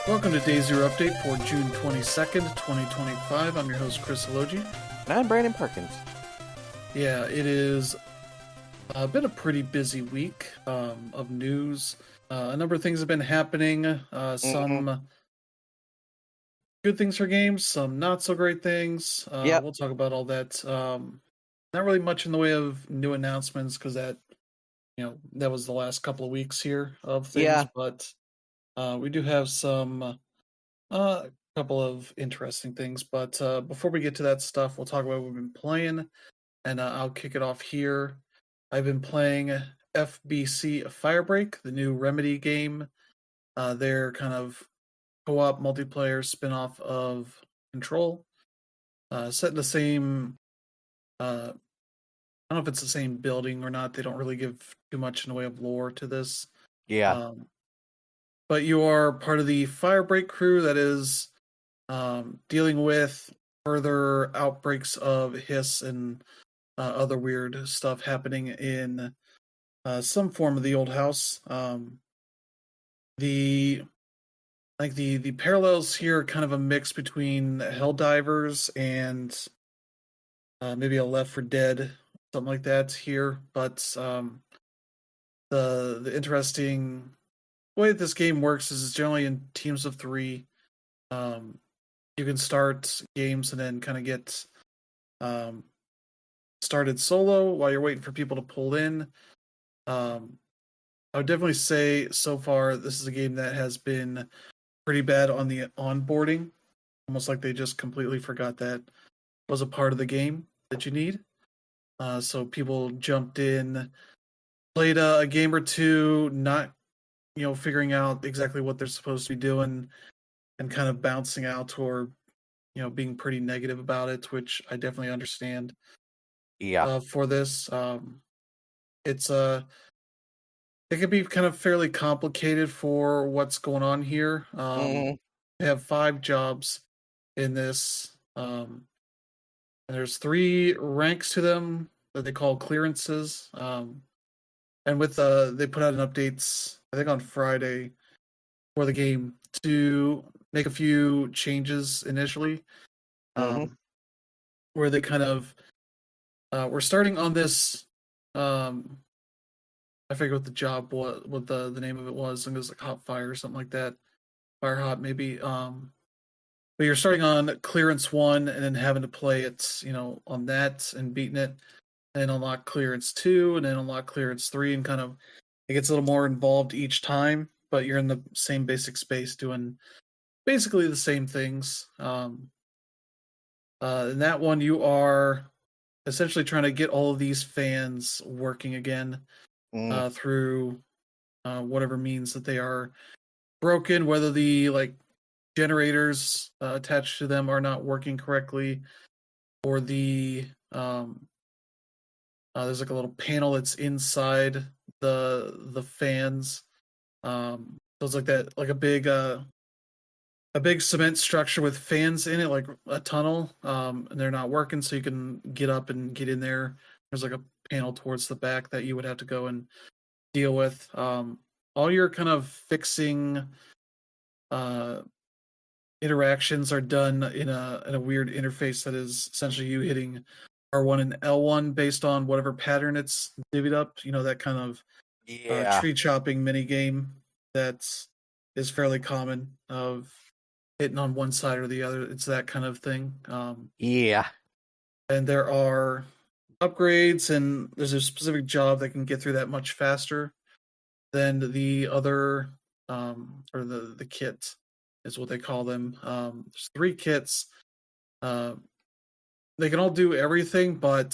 Welcome to Day Zero Update for June 22nd, 2025. I'm your host, Chris Elogi. And I'm Brandon Perkins. Yeah, it is been a pretty busy week of news. A number of things have been happening. Some good things for games, some not so great things. Yep. We'll talk about all that. Not really much in the way of new announcements because that was the last couple of weeks here of things. Yeah. But we do have some. A couple of interesting things, but before we get to that stuff, we'll talk about what we've been playing, and I'll kick it off here. I've been playing FBC Firebreak, the new Remedy game. Their kind of co-op multiplayer spin-off of Control, set in the same. I don't know if it's the same building or not. They don't really give too much in the way of lore to this. Yeah. But you are part of the Firebreak crew that is dealing with further outbreaks of hiss and other weird stuff happening in some form of the old house. The the parallels here are kind of a mix between Helldivers and maybe a Left 4 Dead, something like that here. But the interesting way that this game works is it's generally in teams of 3. You can start games and then kind of get started solo while you're waiting for people to pull in. I would definitely say so far this is a game that has been pretty bad on the onboarding, almost like they just completely forgot that was a part of the game that you need. So people jumped in, played a game or two, not figuring out exactly what they're supposed to be doing, and kind of bouncing out or being pretty negative about it, which I definitely understand. Yeah. For this, it's it can be kind of fairly complicated for what's going on here. They have 5 jobs in this, and there's 3 ranks to them that they call clearances. And with they put out an updates, I think on Friday, for the game to make a few changes initially, where they kind of we're starting on this. I forget what the job what the name of it was. I think it was like Hot Fire or something like that. Fire Hot maybe. But you're starting on clearance 1 and then having to play it, on that and beating it, and unlock clearance 2 and then unlock clearance 3, and kind of it gets a little more involved each time. But you're in the same basic space doing basically the same things. In that one, you are essentially trying to get all of these fans working again through whatever means that they are broken, whether the generators attached to them are not working correctly, or there's like a little panel that's inside the fans. So it's like that, like a big cement structure with fans in it, like a tunnel, and they're not working, so you can get up and get in there. There's like a panel towards the back that you would have to go and deal with. All your kind of fixing interactions are done in a weird interface that is essentially you hitting R1 and L1 based on whatever pattern it's divvied up. That kind of tree chopping mini game that is fairly common of hitting on one side or the other. It's that kind of thing. And there are upgrades, and there's a specific job that can get through that much faster than the other, or the kit is what they call them. There's 3 kits. They can all do everything, but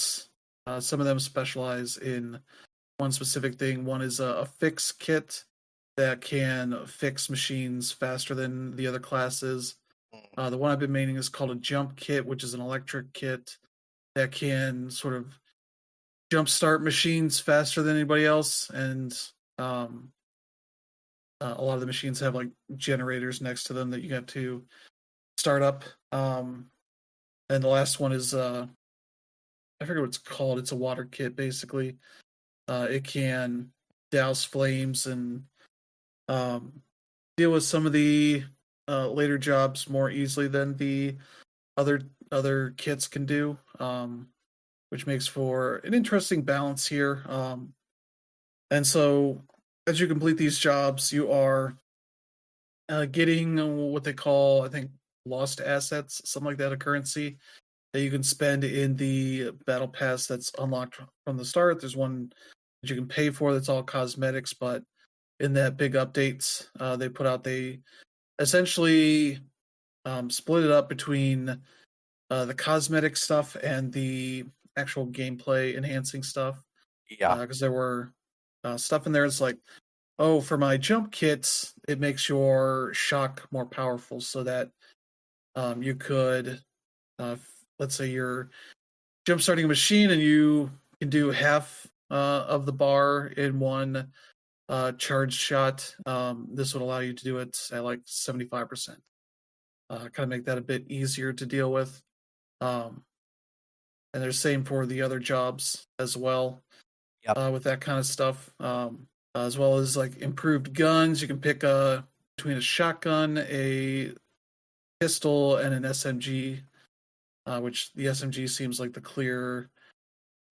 some of them specialize in one specific thing. One is a fix kit that can fix machines faster than the other classes. The one I've been maining is called a jump kit, which is an electric kit that can sort of jumpstart machines faster than anybody else. And a lot of the machines have like generators next to them that you have to start up. And the last one is I forget what it's called. It's a water kit, basically. It can douse flames and deal with some of the later jobs more easily than the other kits can do, which makes for an interesting balance here. And so, as you complete these jobs, you are getting what they call, I think, lost assets, something like that, a currency that you can spend in the battle pass that's unlocked from the start. There's one that you can pay for that's all cosmetics, but in that big updates they put out, they essentially split it up between the cosmetic stuff and the actual gameplay enhancing stuff. Yeah. Because there were stuff in there. It's like, oh, for my jump kits, it makes your shock more powerful, so that you could, let's say you're jump starting a machine and you can do half of the bar in one charged shot. This would allow you to do it at like 75%. Kind of make that a bit easier to deal with. And they're same for the other jobs as well. Yep. With that kind of stuff, as well as like improved guns. You can pick between a shotgun, a pistol, and an SMG. Which the SMG seems like the clear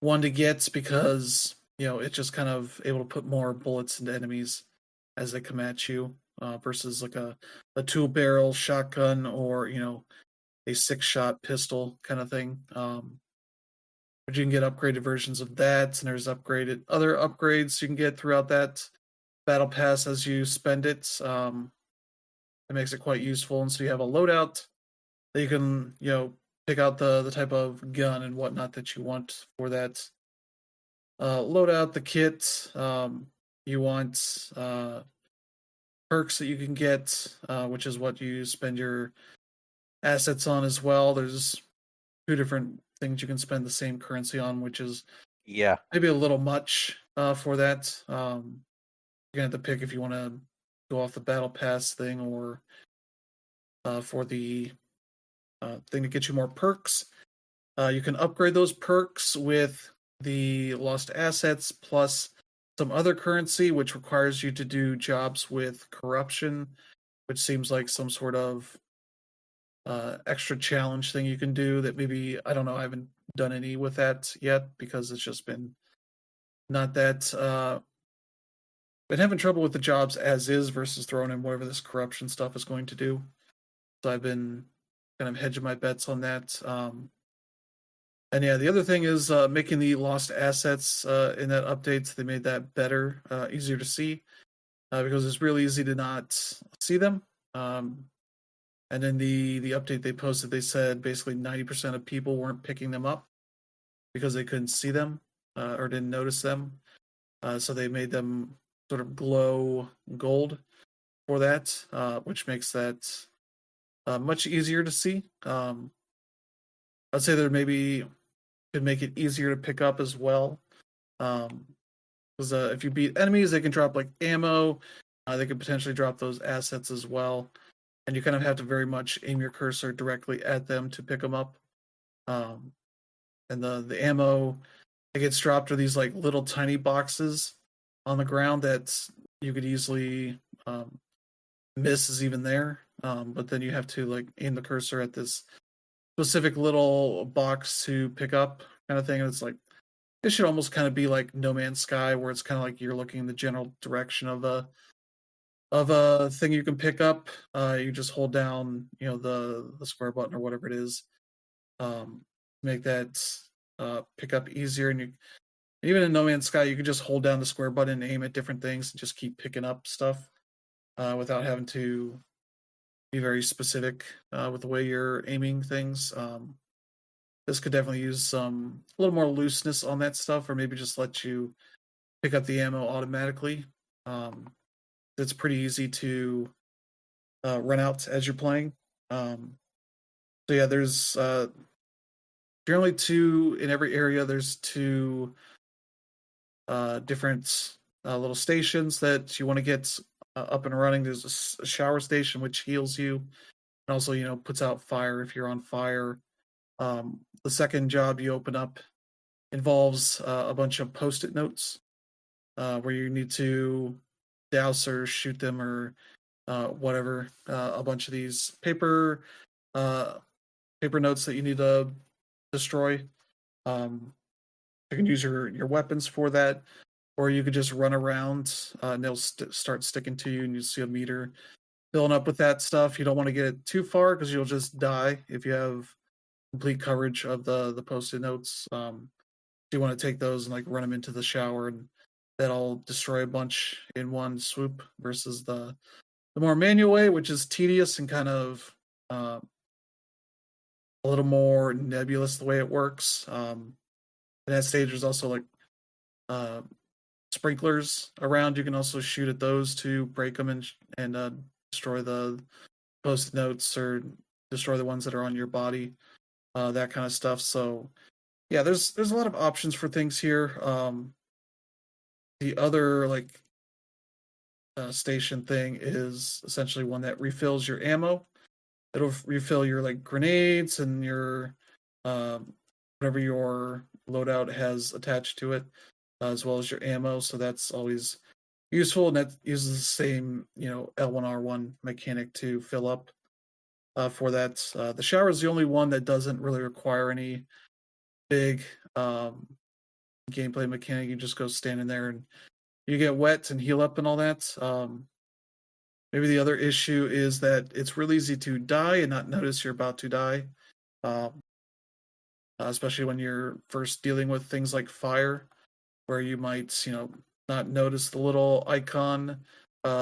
one to get because it's just kind of able to put more bullets into enemies as they come at you, versus like a tool barrel shotgun or a 6-shot pistol kind of thing. But you can get upgraded versions of that, and there's other upgrades you can get throughout that battle pass as you spend it. It makes it quite useful, and so you have a loadout that you can pick out the type of gun and whatnot that you want for that loadout. The kit, you want perks that you can get, which is what you spend your assets on as well. There's 2 different things you can spend the same currency on, which is maybe a little much for that. You're gonna have to pick if you want to go off the battle pass thing or for the thing to get you more perks. You can upgrade those perks with the lost assets plus some other currency, which requires you to do jobs with corruption, which seems like some sort of extra challenge thing you can do that maybe, I don't know, I haven't done any with that yet because it's just been not that been having trouble with the jobs as is versus throwing in whatever this corruption stuff is going to do. So I've been kind of hedging my bets on that. And yeah, the other thing is making the lost assets in that update. They made that better, easier to see, because it's really easy to not see them. And in the update they posted, they said basically 90% of people weren't picking them up because they couldn't see them or didn't notice them. So they made them sort of glow gold for that, which makes that much easier to see. I'd say there maybe could make it easier to pick up as well. Because if you beat enemies, they can drop like ammo. They could potentially drop those assets as well. And you kind of have to very much aim your cursor directly at them to pick them up. And the ammo that gets dropped are these like little tiny boxes on the ground that you could easily miss is even there. But then you have to like aim the cursor at this specific little box to pick up kind of thing. And it's like, it should almost kind of be like No Man's Sky, where it's kind of like you're looking in the general direction of a thing you can pick up. You just hold down, the square button or whatever it is, make that pick up easier. And even in No Man's Sky, you can just hold down the square button and aim at different things and just keep picking up stuff without having to be very specific with the way you're aiming things. This could definitely use a little more looseness on that stuff, or maybe just let you pick up the ammo automatically. It's pretty easy to run out as you're playing. So yeah, there's generally 2 in every area. There's 2 different little stations that you want to get up and running. There's a shower station which heals you, and also puts out fire if you're on fire. The second job you open up involves a bunch of post-it notes where you need to douse or shoot them or whatever, a bunch of these paper notes that you need to destroy. You can use your weapons for that, or you could just run around and they'll start sticking to you, and you see a meter filling up with that stuff. You don't want to get too far because you'll just die if you have complete coverage of the post-it notes. You want to take those and like run them into the shower, and that'll destroy a bunch in one swoop versus the more manual way, which is tedious and kind of a little more nebulous the way it works. In that stage, there's also like uh, sprinklers around. You can also shoot at those to break them and destroy the post notes or destroy the ones that are on your body, that kind of stuff. So yeah, there's a lot of options for things here. The other like station thing is essentially one that refills your ammo. It'll refill your like grenades and your whatever your loadout has attached to it, as well as your ammo. So that's always useful, and that uses the same L1R1 mechanic to fill up for that. The shower is the only one that doesn't really require any big gameplay mechanic. You just go stand in there and you get wet and heal up and all that. Maybe the other issue is that it's really easy to die and not notice you're about to die, especially when you're first dealing with things like fire, where you might, not notice the little icon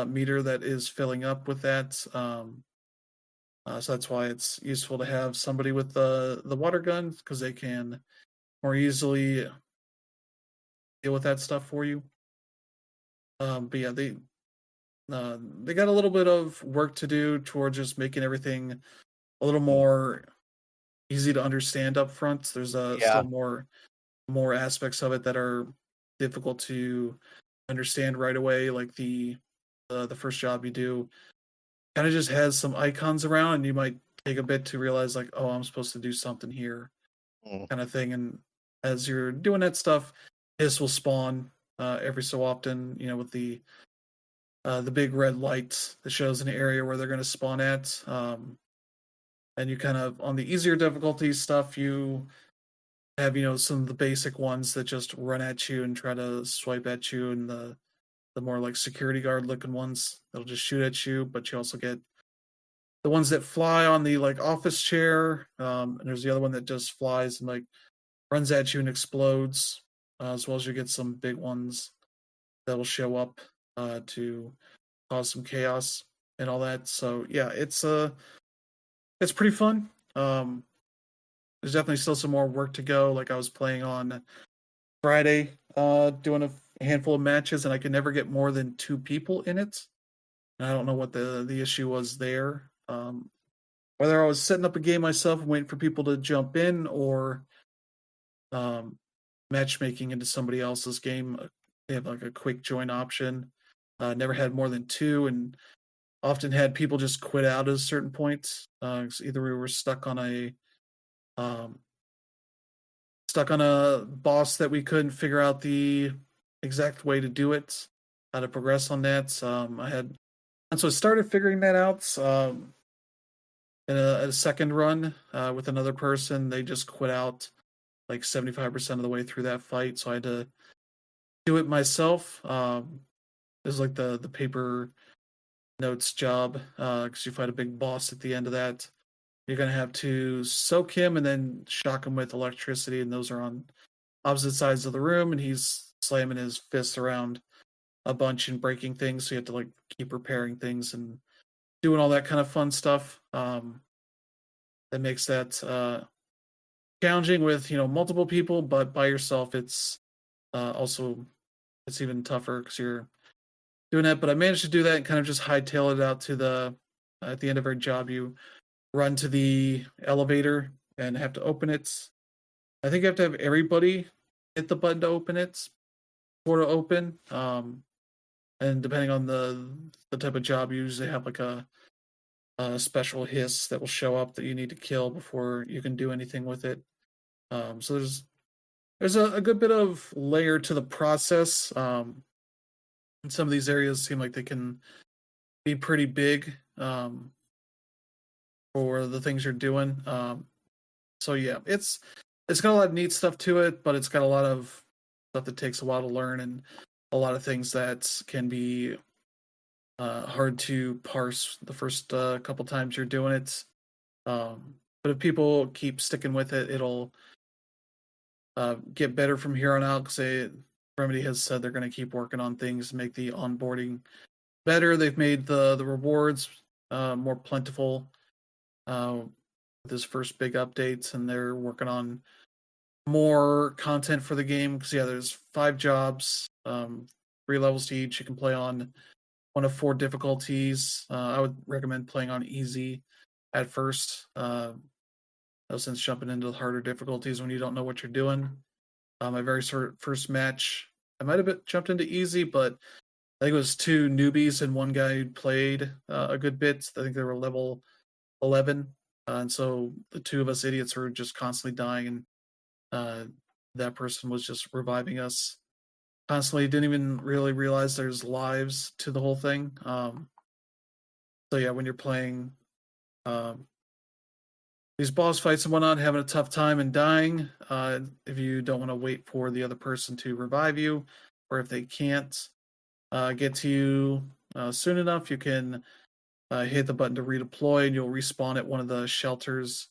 meter that is filling up with that. So that's why it's useful to have somebody with the water gun, because they can more easily deal with that stuff for you. But yeah, they got a little bit of work to do towards just making everything a little more easy to understand up front. There's still more aspects of it that are difficult to understand right away, like the first job you do kind of just has some icons around, and you might take a bit to realize like, oh, I'm supposed to do something here, kind of thing. And as you're doing that stuff, hiss will spawn every so often, with the big red light that shows an area where they're going to spawn at. And you kind of, on the easier difficulty stuff, you have some of the basic ones that just run at you and try to swipe at you, and the more like security guard looking ones that'll just shoot at you. But you also get the ones that fly on the like office chair, and there's the other one that just flies and like runs at you and explodes, as well as you get some big ones that will show up to cause some chaos and all that. So yeah, it's pretty fun. There's definitely still some more work to go. Like I was playing on Friday, doing a handful of matches, and I could never get more than 2 people in it. And I don't know what the issue was there. Whether I was setting up a game myself and waiting for people to jump in, or matchmaking into somebody else's game. They have like a quick join option. Never had more than 2, and often had people just quit out at a certain point. Either we were um, stuck on a boss that we couldn't figure out the exact way to do it, how to progress on that. And so I started figuring that out. In a second run with another person, they just quit out like 75% of the way through that fight, so I had to do it myself. It was like the paper notes job, because you fight a big boss at the end of that. You're gonna have to soak him and then shock him with electricity, and those are on opposite sides of the room, and he's slamming his fists around a bunch and breaking things, so you have to like keep repairing things and doing all that kind of fun stuff. That makes that challenging with multiple people, but by yourself it's also it's even tougher because you're doing that. But I managed to do that and kind of just hightail it out to the at the end of our job. You run to the elevator and have to open it. I think you have to have everybody hit the button to open it for to open. And depending on the type of job, you usually have like a special hiss that will show up that you need to kill before you can do anything with it. So there's a good bit of layer to the process. And some of these areas seem like they can be pretty big for the things you're doing. So yeah, it's got a lot of neat stuff to it, but it's got a lot of stuff that takes a while to learn and a lot of things that can be hard to parse the first couple times you're doing it. But if people keep sticking with it, it'll get better from here on out because Remedy has said they're going to keep working on things to make the onboarding better. They've made the rewards more plentiful with this first big updates, and they're working on more content for the game because there's 5 jobs, 3 levels to each. You can play on one of 4 difficulties. I would recommend playing on easy at first, since jumping into the harder difficulties when you don't know what you're doing. My very first match, I might have jumped into easy, but I think it was 2 newbies and one guy who played a good bit. I think they were level 11, and so the 2 of us idiots were just constantly dying, and that person was just reviving us constantly. Didn't even really realize there's lives to the whole thing. So yeah, when you're playing these boss fights and whatnot, having a tough time and dying, if you don't want to wait for the other person to revive you, or if they can't get to you soon enough, you can hit the button to redeploy, and you'll respawn at one of the shelters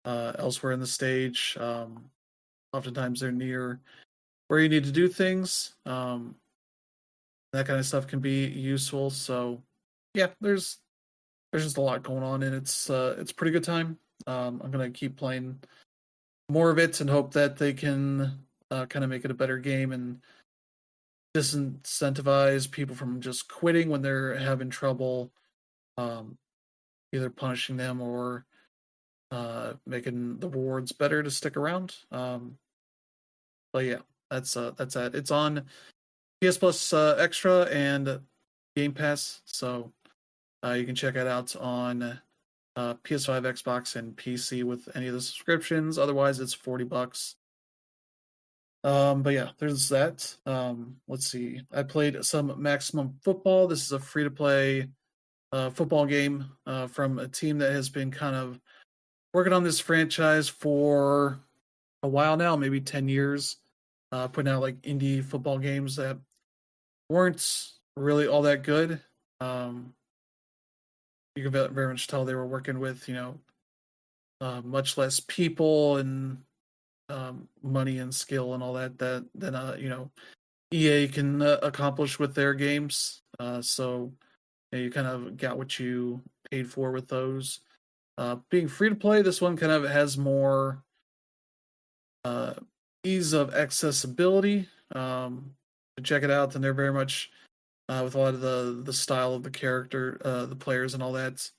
elsewhere in the stage. Oftentimes they're near where you need to do things. That kind of stuff can be useful. So yeah, there's just a lot going on, and it's a pretty good time. I'm gonna keep playing more of it and hope that they can kind of make it a better game and disincentivize people from just quitting when they're having trouble, either punishing them or making the rewards better to stick around. But yeah, that's that. It's on PS Plus Extra and Game Pass, so you can check it out on PS5, Xbox, and PC with any of the subscriptions. Otherwise, it's $40. But yeah, there's that. Let's see. I played some Maximum Football. This is a free-to-play football game from a team that has been kind of working on this franchise for a while now, maybe 10 years, putting out like indie football games that weren't really all that good. You can very much tell they were working with, much less people and money and skill and all that than EA can accomplish with their games. So you kind of got what you paid for with those. Being free to play, this one kind of has more ease of accessibility. To check it out, and they're very much with a lot of the style of the character, the players, and all that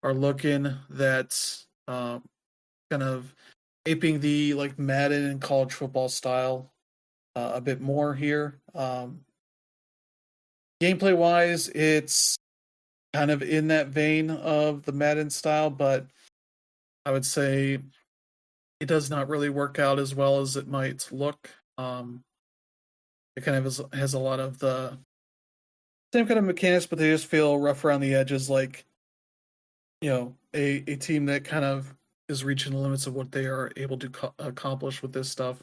are looking that kind of aping the like Madden and college football style a bit more here. Gameplay wise, it's kind of in that vein of the Madden style, but I would say it does not really work out as well as it might look. It kind of has a lot of the same kind of mechanics, but they just feel rough around the edges, like a team that kind of is reaching the limits of what they are able to accomplish with this stuff.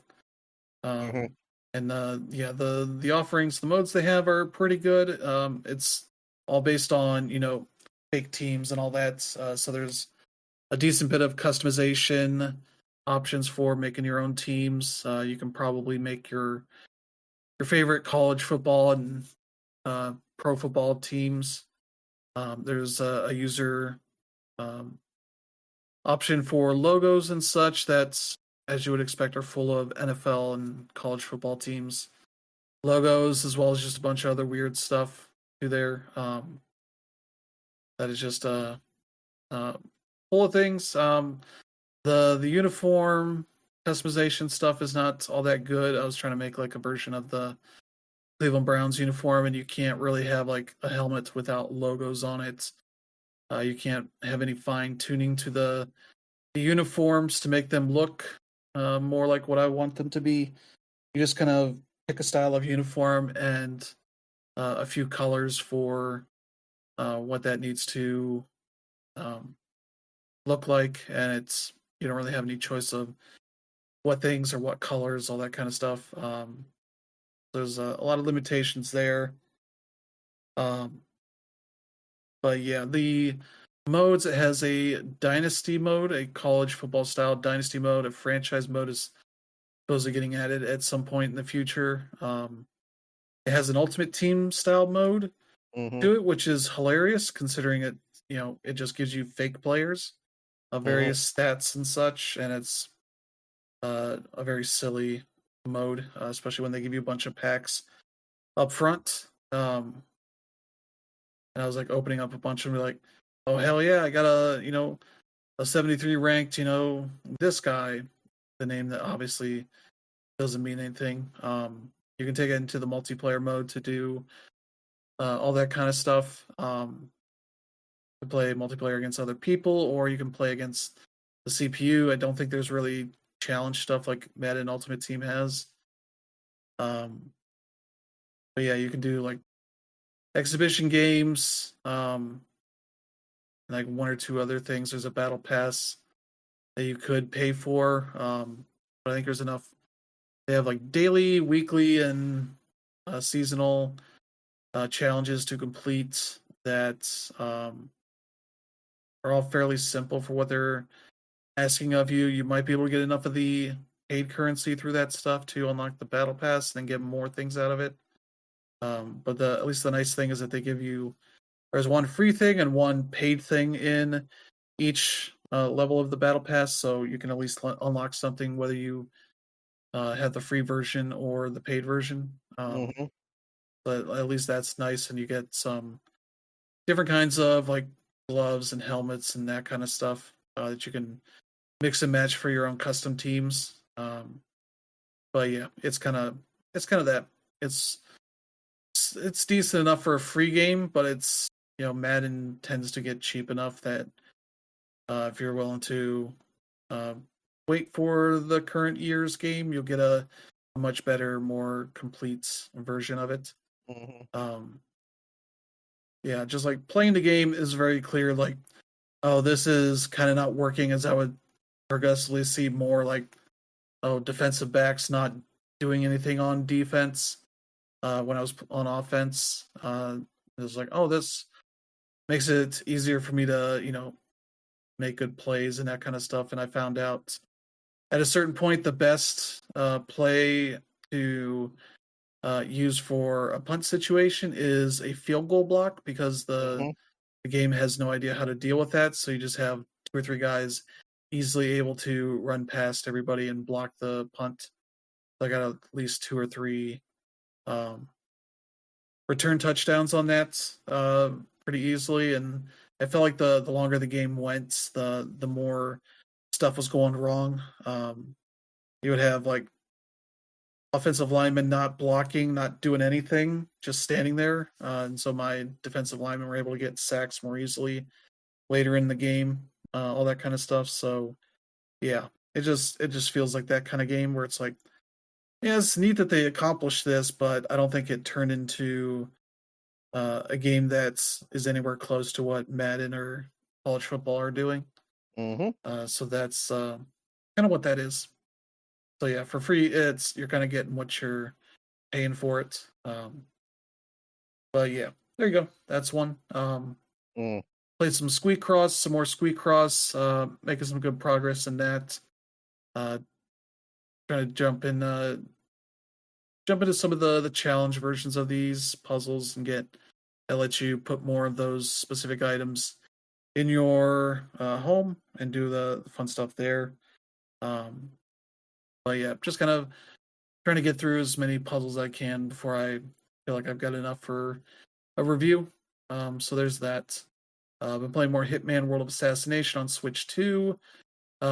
And the offerings, the modes they have are pretty good. It's all based on fake teams and all that. So there's a decent bit of customization options for making your own teams. You can probably make your favorite college football and pro football teams. There's a user option for logos and such that's, as you would expect, are full of NFL and college football teams logos, as well as just a bunch of other weird stuff to there. That is just full of things. The uniform customization stuff is not all that good. I was trying to make like a version of the Cleveland Browns uniform, and you can't really have like a helmet without logos on it. You can't have any fine tuning to the uniforms to make them look more like what I want them to be. You just kind of pick a style of uniform and a few colors for what that needs to um, look like, and you don't really have any choice of what things or what colors, all that kind of stuff. There's a lot of limitations there. Um, but yeah, the modes, it has a dynasty mode, a college football style dynasty mode, a franchise mode is supposedly getting added at some point in the future. It has an ultimate team style mode Mm-hmm. to it, which is hilarious considering it just gives you fake players of Mm-hmm. various stats and such, and it's a very silly mode, especially when they give you a bunch of packs up front. And I was like opening up a bunch and be like, oh hell yeah, I got a 73 ranked, this guy, the name that obviously doesn't mean anything. You can take it into the multiplayer mode to do all that kind of stuff. To play multiplayer against other people, or you can play against the CPU. I don't think there's really challenge stuff like Madden Ultimate Team has. Um, but yeah, you can do like exhibition games, like one or two other things. There's a battle pass that you could pay for, but I think there's enough. They have like daily, weekly, and seasonal challenges to complete that are all fairly simple for what they're asking of you. You might be able to get enough of the paid currency through that stuff to unlock the battle pass and then get more things out of it. But at least the nice thing is that they give you there's one free thing and one paid thing in each level of the battle pass, so you can at least unlock something whether you have the free version or the paid version. Mm-hmm. But at least that's nice, and you get some different kinds of like gloves and helmets and that kind of stuff that you can mix and match for your own custom teams. But yeah, it's kind of that. It's it's decent enough for a free game, but it's Madden tends to get cheap enough that if you're willing to uh, wait for the current year's game, you'll get a much better, more complete version of it. Mm-hmm. Um, yeah, just like playing the game is very clear. Like, oh, this is kind of not working as I would progressively see more like, oh, defensive backs not doing anything on defense when I was on offense. It was like, oh, this makes it easier for me to, make good plays and that kind of stuff. And I found out at a certain point, the best play to use for a punt situation is a field goal block because Mm-hmm. the game has no idea how to deal with that. So you just have two or three guys easily able to run past everybody and block the punt. I got at least two or three um, return touchdowns on that pretty easily, and I felt like the longer the game went, the more stuff was going wrong. You would have like offensive linemen not blocking, not doing anything, just standing there, and so my defensive linemen were able to get sacks more easily later in the game, all that kind of stuff. So yeah, it just feels like that kind of game where it's like, yeah, it's neat that they accomplished this, but I don't think it turned into a game that is anywhere close to what Madden or college football are doing. Mm-hmm. So that's kind of what that is. So yeah, for free, you're kind of getting what you're paying for it. But yeah, there you go. That's one. Mm. Played some Squeak Cross, some more Squeak Cross, making some good progress in that. Uh, Trying to jump into some of the challenge versions of these puzzles and get that lets you put more of those specific items in your home and do the fun stuff there. Um, but yeah, just kind of trying to get through as many puzzles as I can before I feel like I've got enough for a review. So there's that. I've been playing more Hitman World of Assassination on Switch 2,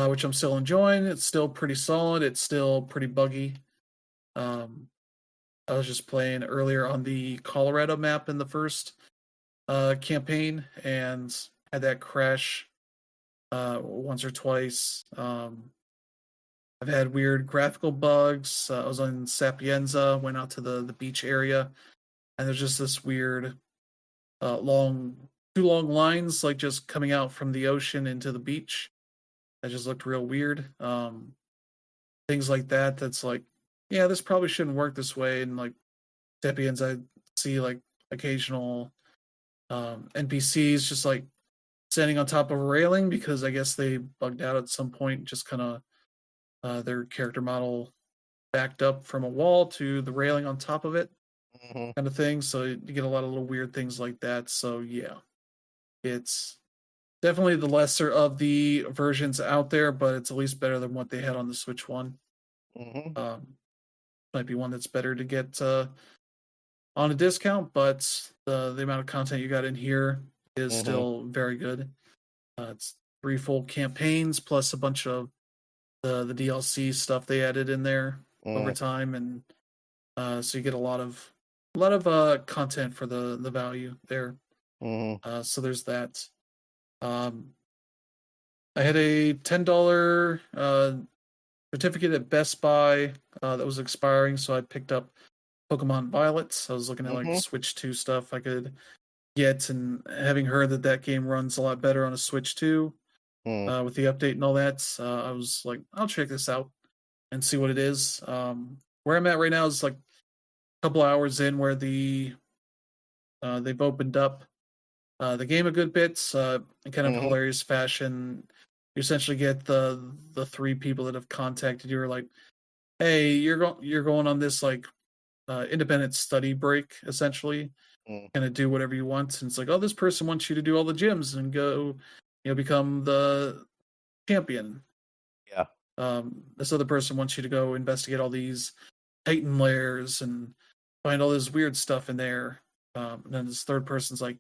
which I'm still enjoying. It's still pretty solid. It's still pretty buggy. Um, I was just playing earlier on the Colorado map in the first campaign and had that crash once or twice. I've had weird graphical bugs. I was on Sapienza, went out to the beach area, and there's just this weird long too long lines like just coming out from the ocean into the beach. That just looked real weird. Things like that. That's like, yeah, this probably shouldn't work this way. And like Depians, I see like occasional NPCs just like standing on top of a railing because I guess they bugged out at some point. Just kind of their character model backed up from a wall to the railing on top of it, Mhm. kind of thing. So you get a lot of little weird things like that. So yeah, it's definitely the lesser of the versions out there, but it's at least better than what they had on the Switch One. Mhm. Um, might be one that's better to get on a discount, but the amount of content you got in here is Mhm. still very good. It's 3 full campaigns plus a bunch of the DLC stuff they added in there over Mm. time, and so you get a lot of content for the value there. Mhm. So there's that. Um, I had a $10 certificate at Best Buy that was expiring, so I picked up Pokemon Violet. I was looking at like Mhm. Switch 2 stuff I could get, and having heard that that game runs a lot better on a Switch 2 Mm. with the update and all that, I was like, I'll check this out and see what it is. Where I'm at right now is like a couple hours in where they've opened up the game a good bit in kind of Mhm. hilarious fashion. You essentially get the 3 people that have contacted you are like, hey, you're going on this like independent study break essentially, Mm. kind of do whatever you want. And it's like, oh, this person wants you to do all the gyms and go, become the champion. Yeah. This other person wants you to go investigate all these Titan layers and find all this weird stuff in there. And then this third person's like,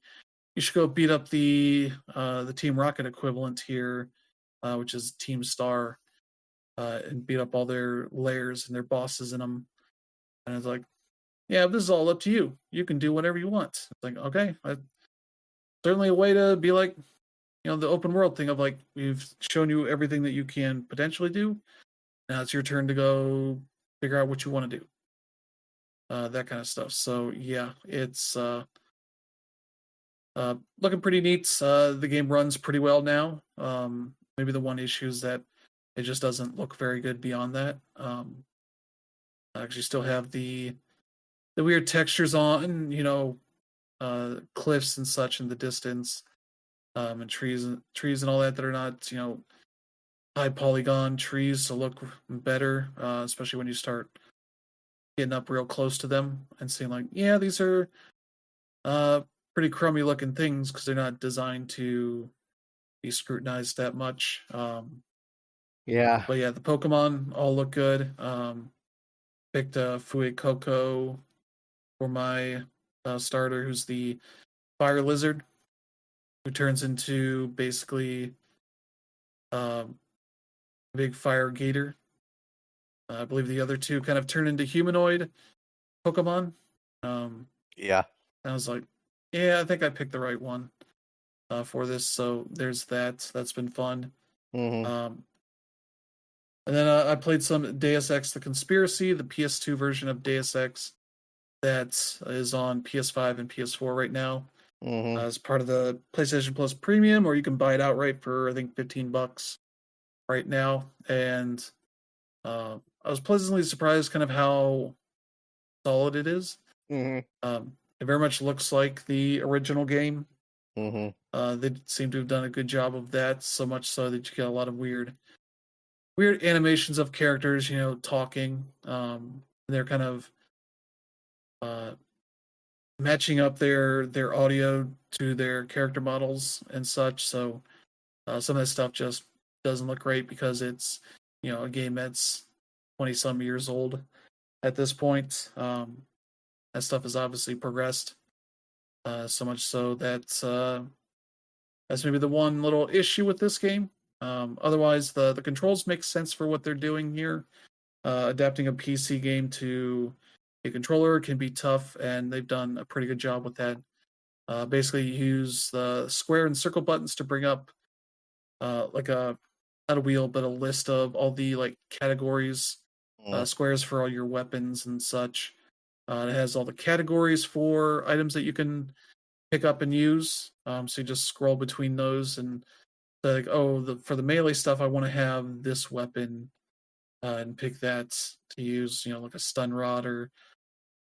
you should go beat up the Team Rocket equivalent here, which is Team Star, and beat up all their layers and their bosses in them. And it's like, yeah, this is all up to you. You can do whatever you want. It's like, okay, certainly a way to be like, the open world thing of like, we've shown you everything that you can potentially do. Now it's your turn to go figure out what you want to do. That kind of stuff. So yeah, it's looking pretty neat. The game runs pretty well now. Maybe the one issue is that it just doesn't look very good beyond that. I actually still have the weird textures on, cliffs and such in the distance, and trees and all that are not, high polygon trees to look better, especially when you start getting up real close to them and seeing like, yeah, these are uh pretty crummy looking things because they're not designed to be scrutinized that much. Yeah. But yeah, the Pokemon all look good. Picked Fue Coco for my starter, who's the fire lizard, who turns into basically um, a big fire gator. I believe the other two kind of turn into humanoid Pokemon. Um, Yeah. I was like, yeah, I think I picked the right one for this. So there's that. That's been fun. Mhm. Um, and then I played some Deus Ex: The Conspiracy, the PS2 version of Deus Ex that is on PS5 and PS4 right now Mhm. as part of the PlayStation Plus Premium, or you can buy it outright for I think $15 right now. And I was pleasantly surprised, kind of how solid it is. Mhm. It very much looks like the original game. Mhm. They seem to have done a good job of that, so much so that you get a lot of weird animations of characters, talking. They're kind of uh, matching up their audio to their character models and such. So some of that stuff just doesn't look great because it's a game that's 20 some years old at this point. That stuff has obviously progressed so much so that that's maybe the one little issue with this game. Otherwise, the controls make sense for what they're doing here. Adapting a PC game to a controller can be tough, and they've done a pretty good job with that. Basically, you use the square and circle buttons to bring up like a not a wheel, but a list of all the like categories, Mhm. squares for all your weapons and such. It has all the categories for items that you can pick up and use. So you just scroll between those and like, for the melee stuff, I want to have this weapon and pick that to use, like a stun rod or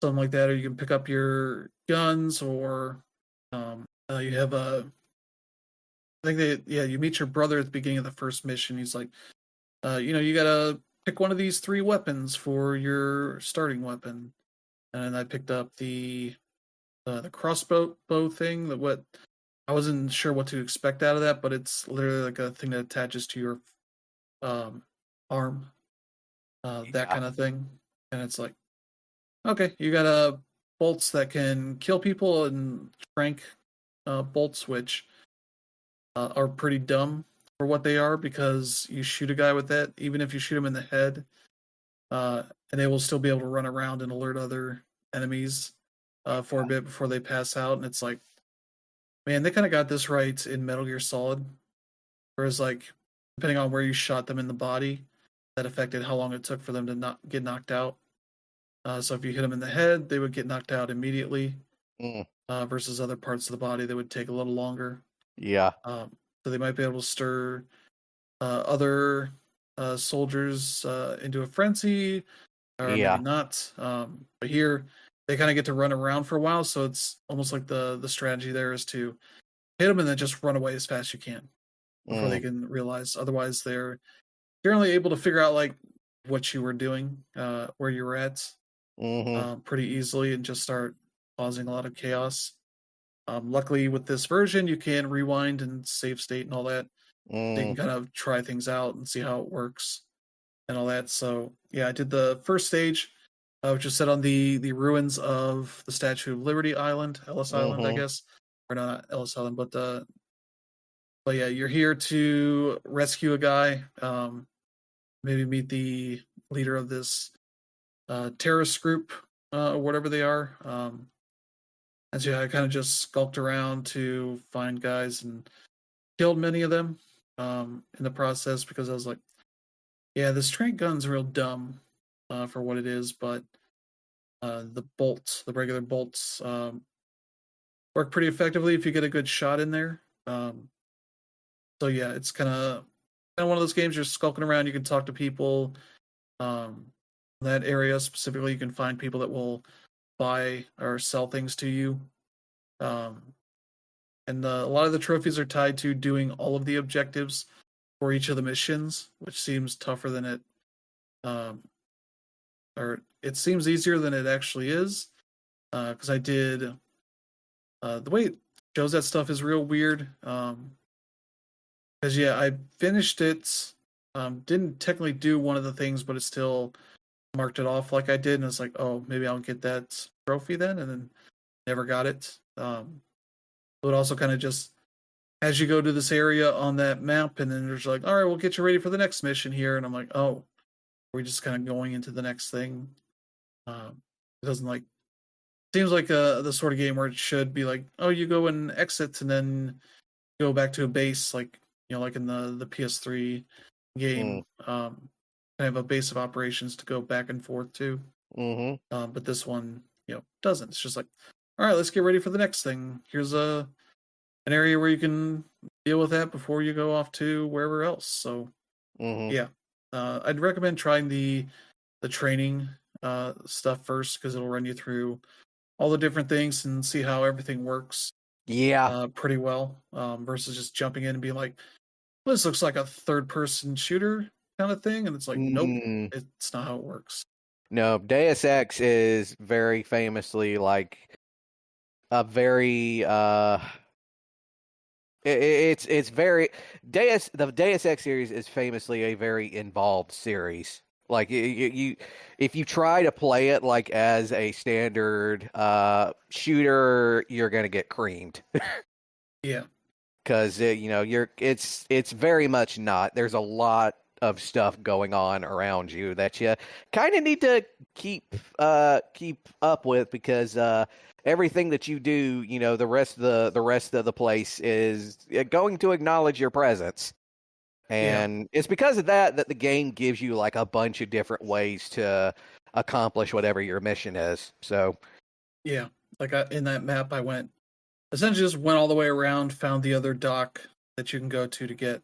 something like that. Or you can pick up your guns, or you have I think you meet your brother at the beginning of the first mission. He's like, you gotta pick one of these three weapons for your starting weapon. And I picked up the crossbow thing. What I wasn't sure what to expect out of that, but it's literally like a thing that attaches to your arm, that kind of thing. And it's like, okay, you got bolts that can kill people and trank bolts, which are pretty dumb for what they are, because you shoot a guy with that, even if you shoot him in the head, and they will still be able to run around and alert other enemies for a bit before they pass out. And it's like, man, they kind of got this right in Metal Gear Solid. Whereas, like, depending on where you shot them in the body, that affected how long it took for them to not get knocked out. So if you hit them in the head, they would get knocked out immediately. Versus other parts of the body that would take a little longer. Yeah. So they might be able to stir other soldiers into a frenzy, or maybe not. But here, they kind of get to run around for a while, so it's almost like the strategy there is to hit them and then just run away as fast as you can before they can realize. Otherwise, they're generally able to figure out like what you were doing, where you were at, pretty easily, and just start causing a lot of chaos. Luckily, with this version, you can rewind and save state and all that. They can kind of try things out and see how it works and all that. So yeah, I did the first stage, which is set on the ruins of the Statue of Liberty Island, Ellis Island, I guess, or not Ellis Island, but yeah, you're here to rescue a guy, maybe meet the leader of this terrorist group, or whatever they are. And so yeah, I kind of just skulked around to find guys and killed many of them in the process, because I was like, yeah, this trank gun's real dumb for what it is, but the regular bolts, work pretty effectively if you get a good shot in there. So yeah, it's kind of one of those games you're skulking around. You can talk to people. That area specifically, you can find people that will buy or sell things to you. And a lot of the trophies are tied to doing all of the objectives for each of the missions, which seems tougher than it, or it seems easier than it actually is. Because I did, the way it shows that stuff is real weird. Because yeah, I finished it. Didn't technically do one of the things, but it still marked it off like I did, and it's like, oh, maybe I'll get that trophy then, and then never got it. But also kind of just, as you go to this area on that map, and then there's like, all right, we'll get you ready for the next mission here, and I'm like, oh, we're just kind of going into the next thing. It doesn't like, seems like the sort of game where it should be like, oh, you go and exit and then go back to a base, like, like in the PS3 game, kind of a base of operations to go back and forth to. But this one, doesn't. It's just like, all right, let's get ready for the next thing. Here's an area where you can deal with that before you go off to wherever else. So yeah, I'd recommend trying the training stuff first, because it'll run you through all the different things and see how everything works. Yeah. Pretty well, versus just jumping in and being like, well, this looks like a third-person shooter kind of thing, and it's like, nope, it's not how it works. No, Deus Ex is very famously like a very it's very the Deus Ex series is famously a very involved series. Like you if you try to play it like as a standard shooter, you're gonna get creamed. Yeah, because it's very much not. There's a lot of stuff going on around you that you kind of need to keep up with, because everything that you do, the rest of the place is going to acknowledge your presence. And it's because of that the game gives you like a bunch of different ways to accomplish whatever your mission is. So yeah, like in that map, I went essentially just went all the way around, found the other dock that you can go to get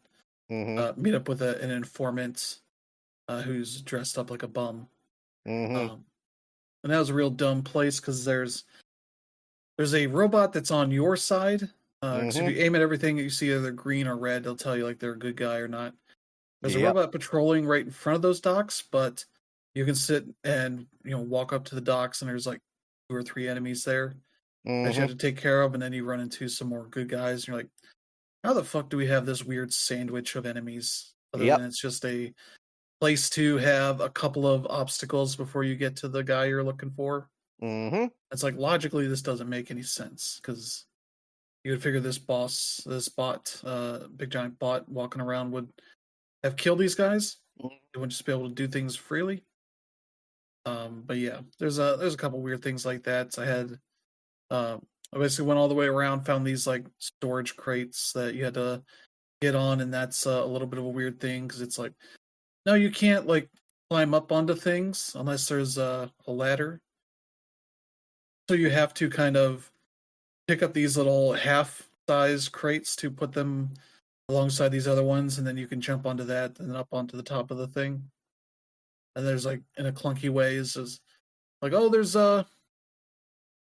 Mm-hmm. meet up with an informant who's dressed up like a bum. Mm-hmm. Um, and that was a real dumb place because there's a robot that's on your side. Because if Mm-hmm. you aim at everything, you see either green or red, they'll tell you like they're a good guy or not. There's a Yep. robot patrolling right in front of those docks, but you can sit and walk up to the docks, and there's like 2 or 3 enemies there that you have Mm-hmm. to take care of, and then you run into some more good guys, and you're like, how the fuck do we have this weird sandwich of enemies? Other than Yep. it's just a place to have a couple of obstacles before you get to the guy you're looking for. Mm-hmm. It's like logically this doesn't make any sense because you would figure this bot, big giant bot walking around would have killed these guys. They wouldn't just be able to do things freely. But yeah, there's a couple weird things like that. Uh, I basically went all the way around, found these like storage crates that you had to get on, and that's a little bit of a weird thing because it's like, no, you can't like climb up onto things unless there's a ladder. So you have to kind of pick up these little half-size crates to put them alongside these other ones, and then you can jump onto that and then up onto the top of the thing. And there's like in a clunky way is like, oh, there's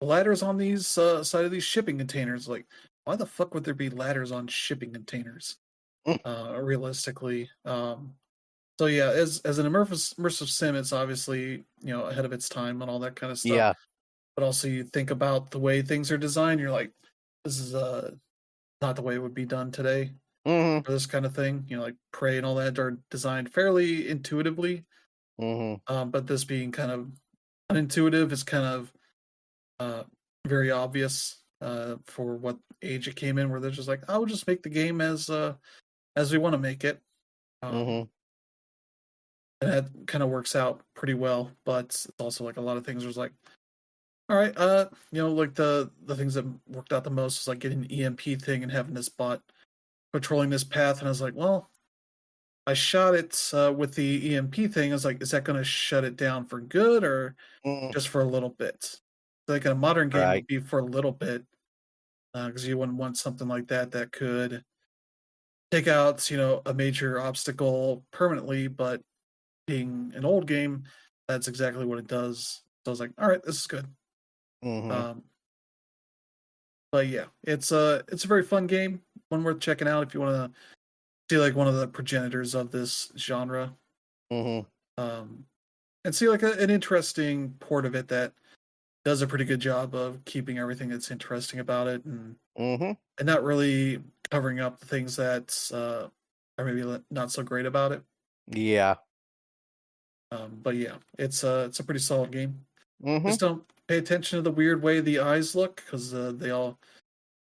ladders on these side of these shipping containers. Like, why the fuck would there be ladders on shipping containers? Realistically, so yeah, as an immersive sim, it's obviously ahead of its time and all that kind of stuff. Yeah. But also, you think about the way things are designed, you're like, this is not the way it would be done today Mm-hmm. for this kind of thing. Like Prey and all that are designed fairly intuitively, Mm-hmm. but this being kind of unintuitive is kind of uh, very obvious for what age it came in, where they're just like, "I will just make the game as we want to make it," Mm-hmm. and that kind of works out pretty well. But it's also like a lot of things was like, all right, like the things that worked out the most was like getting an EMP thing and having this bot patrolling this path, and I was like, well, I shot it with the EMP thing. I was like, is that going to shut it down for good or Mm-hmm. just for a little bit? Like in a modern game, it Right. would be for a little bit because you wouldn't want something like that that could take out, a major obstacle permanently. But being an old game, that's exactly what it does. So I was like, all right, this is good. Mm-hmm. Um, but yeah, it's a very fun game, one worth checking out if you want to see like one of the progenitors of this genre. Mm-hmm. Um, and see like an interesting port of it that does a pretty good job of keeping everything that's interesting about it Mm-hmm. and not really covering up the things that are maybe not so great about it. Yeah. But yeah, it's a pretty solid game. Mm-hmm. Just don't pay attention to the weird way the eyes look because they all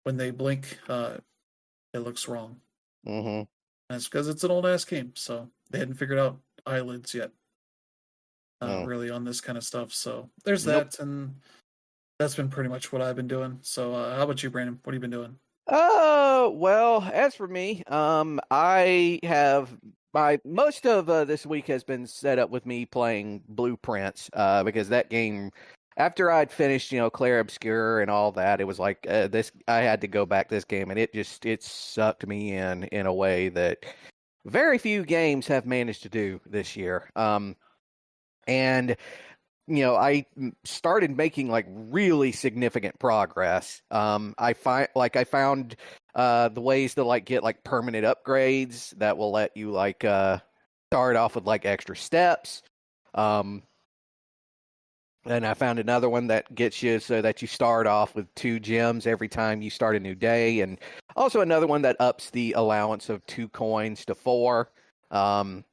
when they blink, it looks wrong. Mm-hmm. That's because it's an old ass game, so they hadn't figured out eyelids yet. Mm. Really on this kind of stuff. So there's Nope. that, and that's been pretty much what I've been doing. So how about you, Brandon? What have you been doing? Well, as for me, I have my most of this week has been set up with me playing Blueprints, because that game, after I'd finished, Clair Obscur and all that, it was like this. I had to go back this game, and it sucked me in a way that very few games have managed to do this year. And I started making like really significant progress. I found the ways to like get like permanent upgrades that will let you like start off with like extra steps. Um, and I found another one that gets you so that you start off with 2 gems every time you start a new day, and also another one that ups the allowance of 2 coins to 4. Um,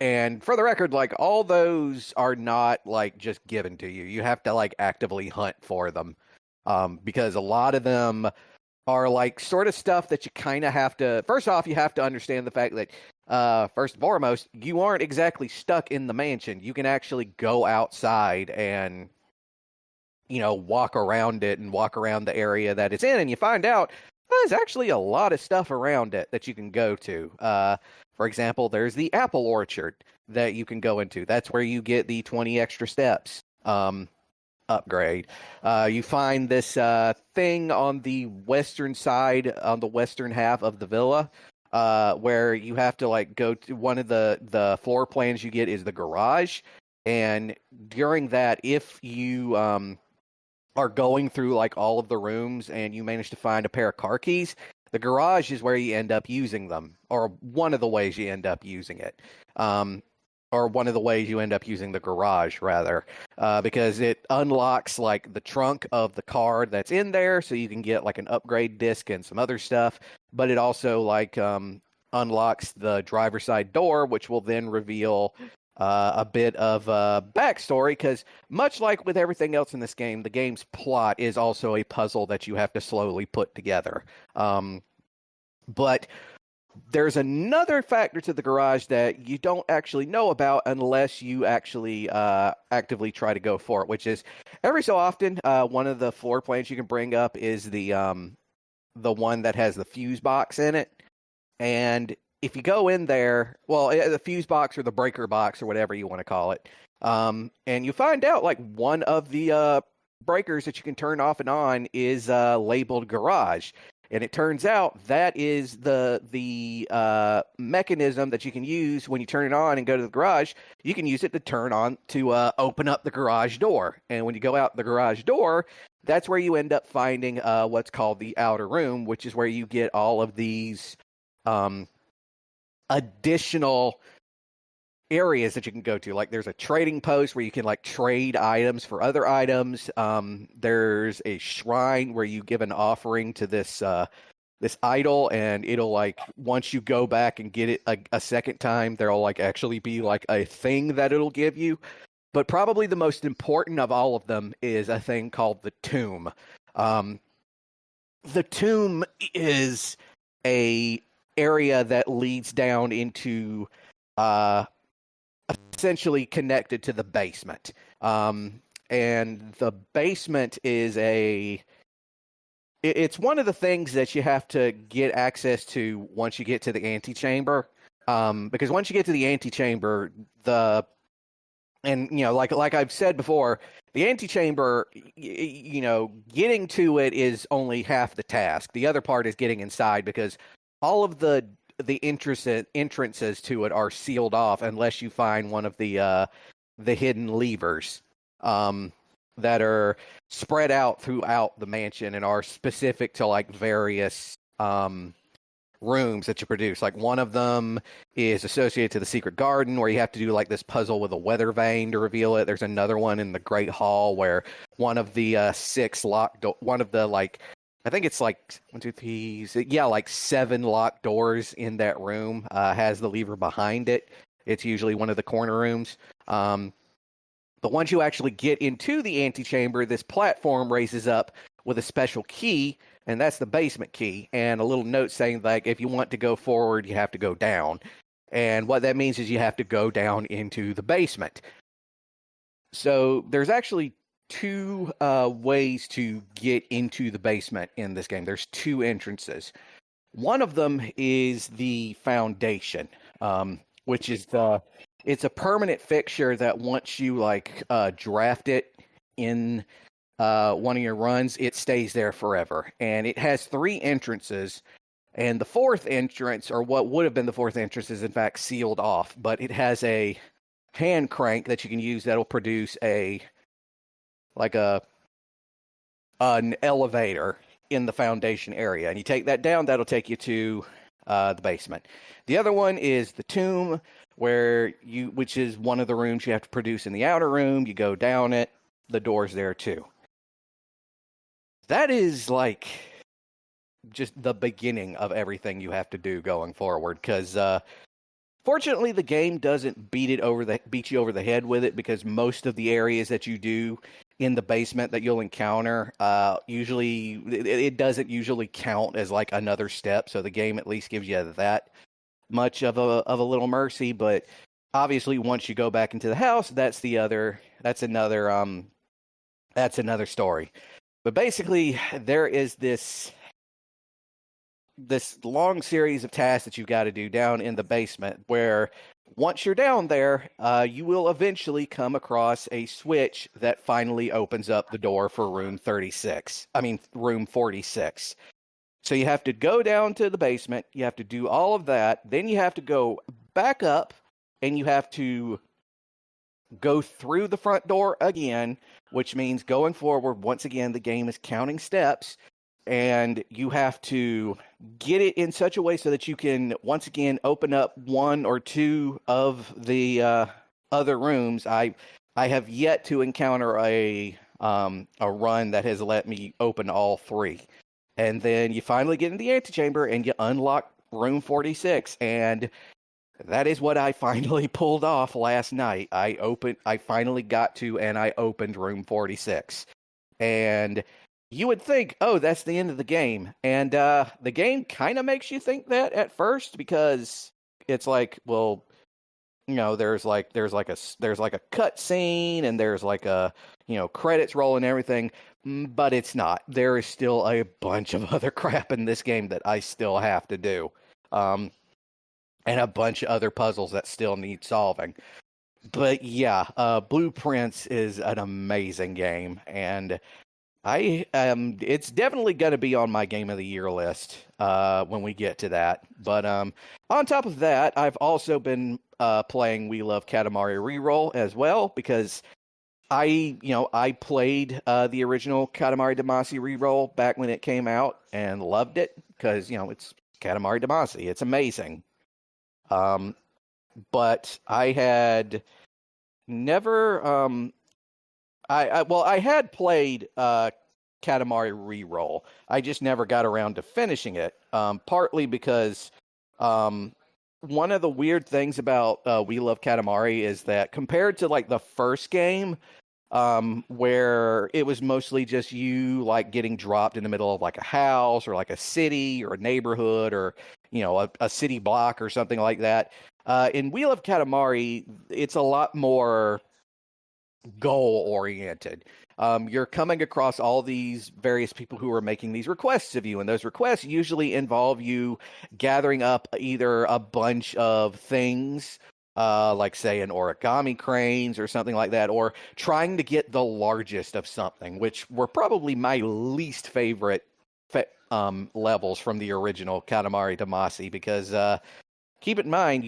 And for the record, like all those are not like just given to you. You have to like actively hunt for them. Because a lot of them are like sort of stuff that you kind of have to. First off, you have to understand the fact that, first and foremost, you aren't exactly stuck in the mansion. You can actually go outside and, walk around it and walk around the area that it's in, and you find out there's actually a lot of stuff around it that you can go to. For example, there's the apple orchard that you can go into. That's where you get the 20 extra steps. upgrade. You find this thing on the western side, on the western half of the villa, where you have to like go to one of the floor plans you get is the garage, and during that, if you are going through like all of the rooms and you manage to find a pair of car keys, the garage is where you end up using them, or one of the ways you end up using it. Or one of the ways you end up using the garage, rather, because it unlocks like the trunk of the car that's in there, so you can get like an upgrade disc and some other stuff. But it also like unlocks the driver's side door, which will then reveal a bit of backstory. Because much like with everything else in this game, the game's plot is also a puzzle that you have to slowly put together. But there's another factor to the garage that you don't actually know about unless you actually actively try to go for it, which is every so often one of the floor plans you can bring up is the one that has the fuse box in it. And if you go in there, well, the fuse box or the breaker box or whatever you want to call it, and you find out like one of the breakers that you can turn off and on is labeled garage. And it turns out that is the mechanism that you can use when you turn it on and go to the garage. You can use it to turn on to open up the garage door. And when you go out the garage door, that's where you end up finding what's called the outer room, which is where you get all of these additional areas that you can go to. Like there's a trading post where you can like trade items for other items. There's a shrine where you give an offering to this idol, and it'll like once you go back and get it a second time, there'll like actually be like a thing that it'll give you. But probably the most important of all of them is a thing called the tomb. The tomb is a area that leads down into essentially connected to the basement. And the basement is it's one of the things that you have to get access to once you get to the antechamber. Because once you get to the antechamber, and you know, like I've said before, the antechamber, you know, getting to it is only half the task. The other part is getting inside, because all of the entrances to it are sealed off unless you find one of the hidden levers that are spread out throughout the mansion and are specific to like various rooms that you produce. Like one of them is associated to the secret garden, where you have to do like this puzzle with a weather vane to reveal it. There's another one in the Great Hall where one of the one of the like, I think it's like 1, 2, 3, like 7 locked doors in that room has the lever behind it. It's usually one of the corner rooms. But once you actually get into the antechamber, this platform raises up with a special key, and that's the basement key. And a little note saying like, if you want to go forward, you have to go down. And what that means is you have to go down into the basement. So there's actually 2 ways to get into the basement in this game. There's 2 entrances. One of them is the foundation, which is it's a permanent fixture that once you like draft it in one of your runs, it stays there forever. And it has 3 entrances. And the 4th entrance, or what would have been the 4th entrance, is in fact sealed off. But it has a hand crank that you can use that'll produce an elevator in the foundation area. And you take that down, that'll take you to the basement. The other one is the tomb, which is one of the rooms you have to produce in the outer room. You go down it, the door's there too. That is like just the beginning of everything you have to do going forward, because fortunately the game doesn't beat you over the head with it, because most of the areas that you do in the basement that you'll encounter, usually it doesn't usually count as like another step, so the game at least gives you that much of a little mercy. But obviously once you go back into the house, that's another story. But basically there is this long series of tasks that you've got to do down in the basement, where once you're down there, you will eventually come across a switch that finally opens up the door for room 36. I mean, room 46. So you have to go down to the basement. You have to do all of that. Then you have to go back up and you have to go through the front door again, which means going forward, once again, the game is counting steps. And you have to get it in such a way so that you can once again open up one or two of the other rooms. I have yet to encounter a run that has let me open all three. And then you finally get in the antechamber and you unlock room 46. And that is what I finally pulled off last night. I finally got to and I opened room 46. And you would think, oh, that's the end of the game. And the game kind of makes you think that at first, because it's like, well, you know, there's like a cut scene and there's like a, you know, credits roll and everything, but it's not. There is still a bunch of other crap in this game that I still have to do. And a bunch of other puzzles that still need solving. But yeah, Blueprints is an amazing game, and it's definitely going to be on my game of the year list when we get to that. But on top of that, I've also been playing We Love Katamari Reroll as well, because I played the original Katamari Damacy Reroll back when it came out and loved it, because it's Katamari Damacy. It's amazing. But I had never I had played Katamari Reroll. I just never got around to finishing it. Partly because one of the weird things about We Love Katamari is that compared to like the first game, where it was mostly just you like getting dropped in the middle of like a house or like a city or a neighborhood or a city block or something like that. In We Love Katamari, it's a lot more goal oriented. You're coming across all these various people who are making these requests of you, and those requests usually involve you gathering up either a bunch of things, like say an origami cranes or something like that, or trying to get the largest of something, which were probably my least favorite levels from the original Katamari Damacy, because keep in mind,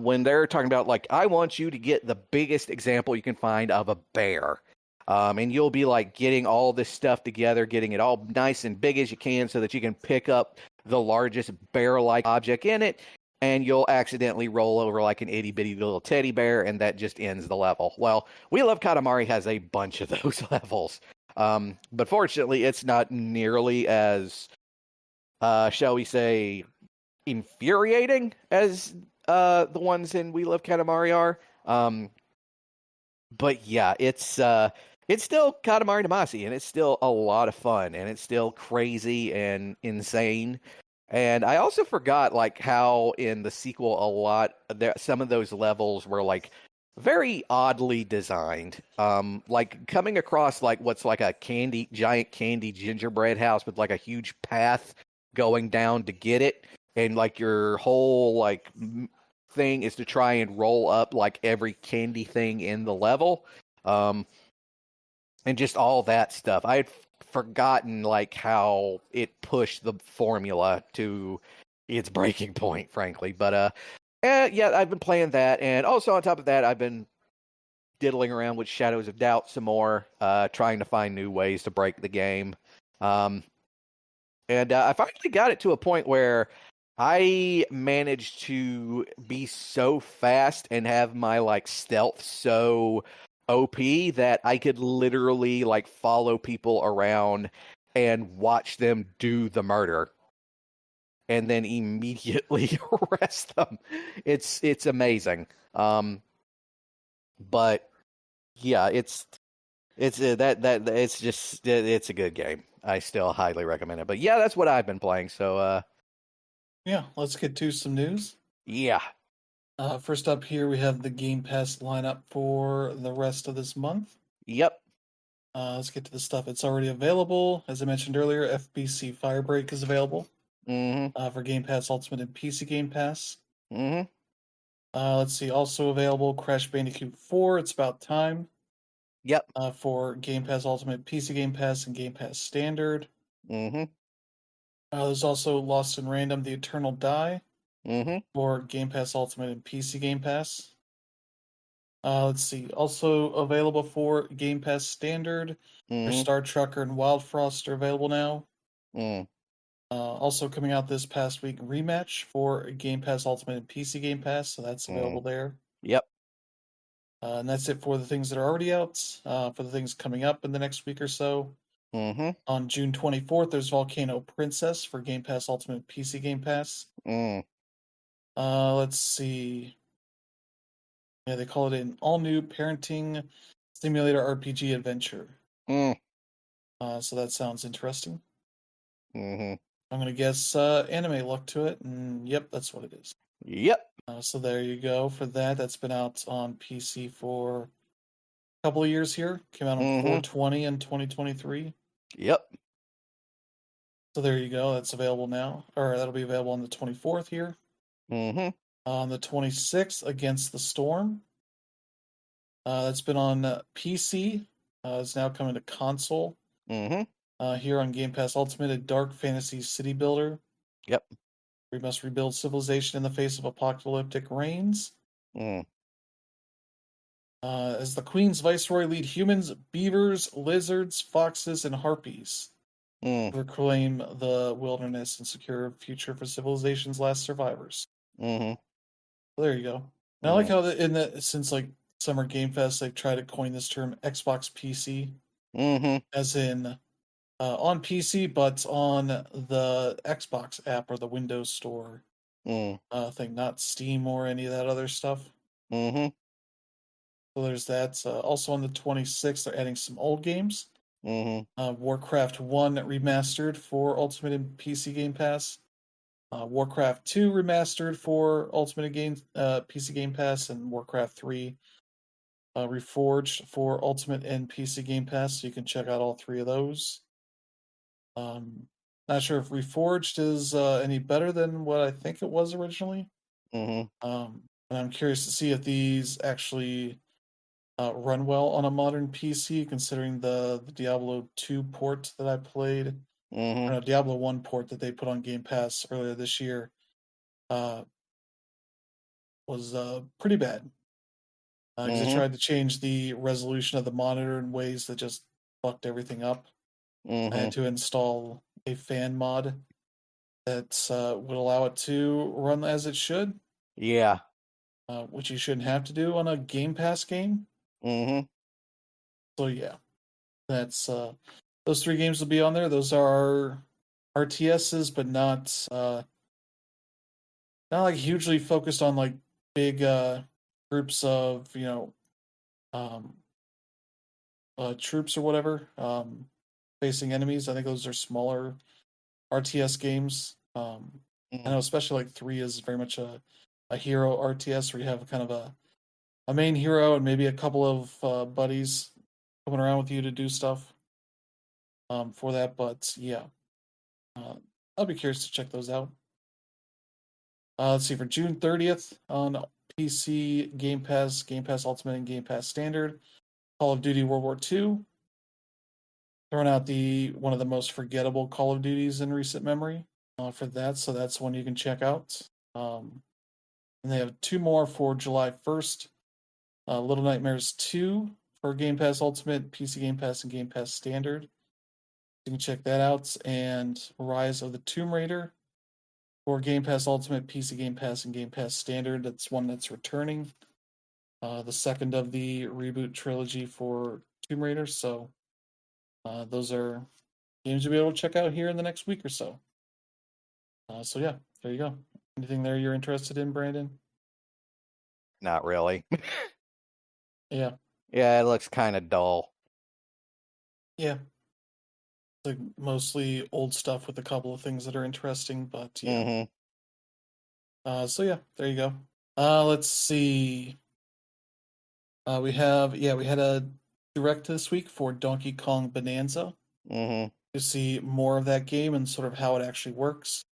when they're talking about like, I want you to get the biggest example you can find of a bear. And you'll be like getting all this stuff together, getting it all nice and big as you can so that you can pick up the largest bear-like object in it. And you'll accidentally roll over like an itty bitty little teddy bear, and that just ends the level. Well, We Love Katamari has a bunch of those levels. But fortunately, it's not nearly as, shall we say, infuriating as the ones in We Love Katamari are. But yeah, it's still Katamari Damacy, and it's still a lot of fun, and it's still crazy and insane. And I also forgot like how in the sequel some of those levels were like very oddly designed. Like coming across like what's like a giant candy gingerbread house with like a huge path going down to get it, and like your whole like thing is to try and roll up like every candy thing in the level, and just all that stuff. I had forgotten like how it pushed the formula to its breaking point, frankly. But yeah, I've been playing that, and also on top of that, I've been diddling around with Shadows of Doubt some more, trying to find new ways to break the game. And I finally got it to a point where I managed to be so fast and have my like stealth so OP that I could literally like follow people around and watch them do the murder and then immediately arrest them. It's amazing. But yeah, it's it's a good game. I still highly recommend it. But yeah, that's what I've been playing. So Yeah, let's get to some news. yeah. First up here, we have the Game Pass lineup for the rest of this month. Yep. Let's get to the stuff that's already available. As I mentioned earlier, FBC Firebreak is available Mm-hmm. for Game Pass Ultimate and PC Game Pass. Mm-hmm. Let's see. Also available, Crash Bandicoot 4. It's about time. Yep. For Game Pass Ultimate, PC Game Pass, and Game Pass Standard. Mm-hmm. There's also Lost in Random: The Eternal Die Mm-hmm. for Game Pass Ultimate and PC Game Pass. Let's see. Also available for Game Pass Standard. There's Mm-hmm. Star Trucker and Wild Frost are available now. Mm. Also coming out this past week, Rematch for Game Pass Ultimate and PC Game Pass, so that's available Mm. there. Yep. And that's it for the things that are already out. For the things coming up in the next week or so. Mm-hmm. On June 24th, there's Volcano Princess for Game Pass Ultimate PC Game Pass. Mm. Let's see. Yeah, they call it an all-new parenting simulator RPG adventure. Mm. So that sounds interesting. Mm-hmm. I'm gonna guess anime look to it, and yep, that's what it is. Yep. So there you go for that. That's been out on PC for a couple of years here. Came out on Mm-hmm. 4/20 in 2023. Yep. So there you go. That's available now, or that'll be available on the 24th here. Mm-hmm. On the 26th, Against the Storm. That's been on PC. It's now coming to console. Mm-hmm. Here on Game Pass Ultimate, a dark fantasy city builder. Yep. We must rebuild civilization in the face of apocalyptic rains. Mm. As the Queen's Viceroy, lead humans, beavers, lizards, foxes, and harpies Mm. to reclaim the wilderness and secure a future for civilization's last survivors. Mm-hmm. So there you go. And I like Mm. how since like Summer Game Fest, they've tried to coin this term Xbox PC, Mm-hmm. as in on PC, but on the Xbox app or the Windows Store Mm. thing, not Steam or any of that other stuff. Mm-hmm. So there's that. Also on the 26th, they're adding some old games. Mm-hmm. Warcraft 1 remastered for Ultimate and PC Game Pass. Warcraft 2 remastered for Ultimate PC Game Pass, and Warcraft 3 reforged for Ultimate and PC Game Pass. So you can check out all three of those. Not sure if Reforged is any better than what I think it was originally. Mm-hmm. And I'm curious to see if these actually run well on a modern PC, considering the Diablo 2 port that I played, Mm-hmm. or no, Diablo 1 port that they put on Game Pass earlier this year, uh, was pretty bad. Because they Mm-hmm. tried to change the resolution of the monitor in ways that just fucked everything up. I Mm-hmm. had to install a fan mod that would allow it to run as it should, Yeah. which you shouldn't have to do on a Game Pass game. Mm-hmm. So yeah, that's those three games will be on there. Those are RTSs, but not like hugely focused on like big groups of um, troops or whatever facing enemies. I think those are smaller RTS games. I know especially like 3 is very much a hero RTS where you have kind of a main hero and maybe a couple of buddies coming around with you to do stuff for that. But yeah, uh, I'll be curious to check those out. Let's see, for June 30th on PC, Game Pass Ultimate, and Game Pass Standard, Call of Duty World War II. Throwing out the one of the most forgettable Call of Duties in recent memory for that, so that's one you can check out. And they have two more for July 1st. Little Nightmares 2 for Game Pass Ultimate, PC Game Pass, and Game Pass Standard. You can check that out. And Rise of the Tomb Raider for Game Pass Ultimate, PC Game Pass, and Game Pass Standard. That's one that's returning. The second of the reboot trilogy for Tomb Raider. So those are games you'll be able to check out here in the next week or so. So yeah, there you go. Anything there you're interested in, Brandon? Not really. Yeah. Yeah, it looks kind of dull. Yeah. Like mostly old stuff with a couple of things that are interesting, but yeah. Mm-hmm. So yeah, there you go. Let's see. We had a direct this week for Donkey Kong Bananza Mm-hmm. to see more of that game and sort of how it actually works.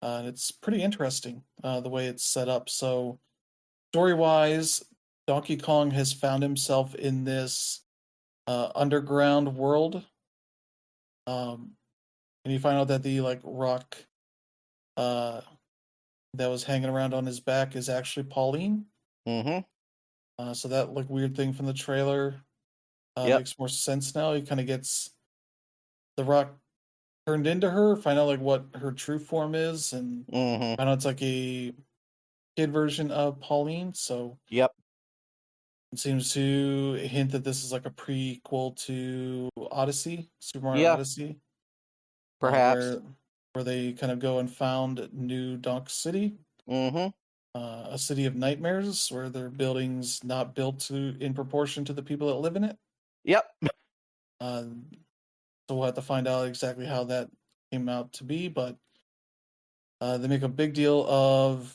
And it's pretty interesting the way it's set up. So story-wise, Donkey Kong has found himself in this underground world. And you find out that the like rock uh, that was hanging around on his back is actually Pauline. Mm-hmm. So that like weird thing from the trailer Yep. makes more sense now. He kind of gets the rock turned into her, find out like what her true form is, and Mm-hmm. find out it's like a kid version of Pauline. So Yep. it seems to hint that this is like a prequel to Odyssey, Super Mario Yeah. Odyssey, uh, Perhaps. where where they kind of go and found New Donk City, Mm-hmm. a city of nightmares, where their buildings not built to in proportion to the people that live in it. Yep. Uh, so we'll have to find out exactly how that came out to be, but they make a big deal of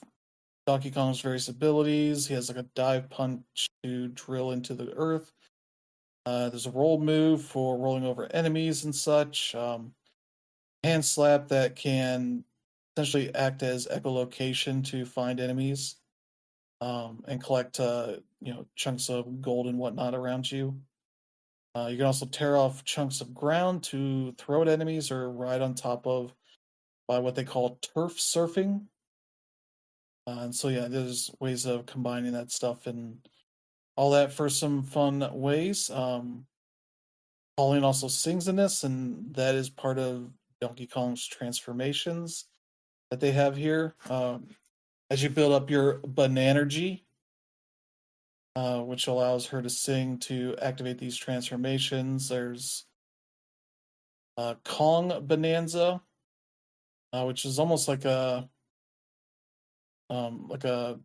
Donkey Kong's various abilities. He has like a dive punch to drill into the earth. There's a roll move for rolling over enemies and such. Hand slap that can essentially act as echolocation to find enemies and collect chunks of gold and whatnot around you. You can also tear off chunks of ground to throw at enemies or ride on top of by what they call turf surfing. And so yeah, there's ways of combining that stuff and all that for some fun ways. Pauline also sings in this, and that is part of Donkey Kong's transformations that they have here. As you build up your Bananergy, which allows her to sing to activate these transformations. There's Kong Bananza, which is almost like a like a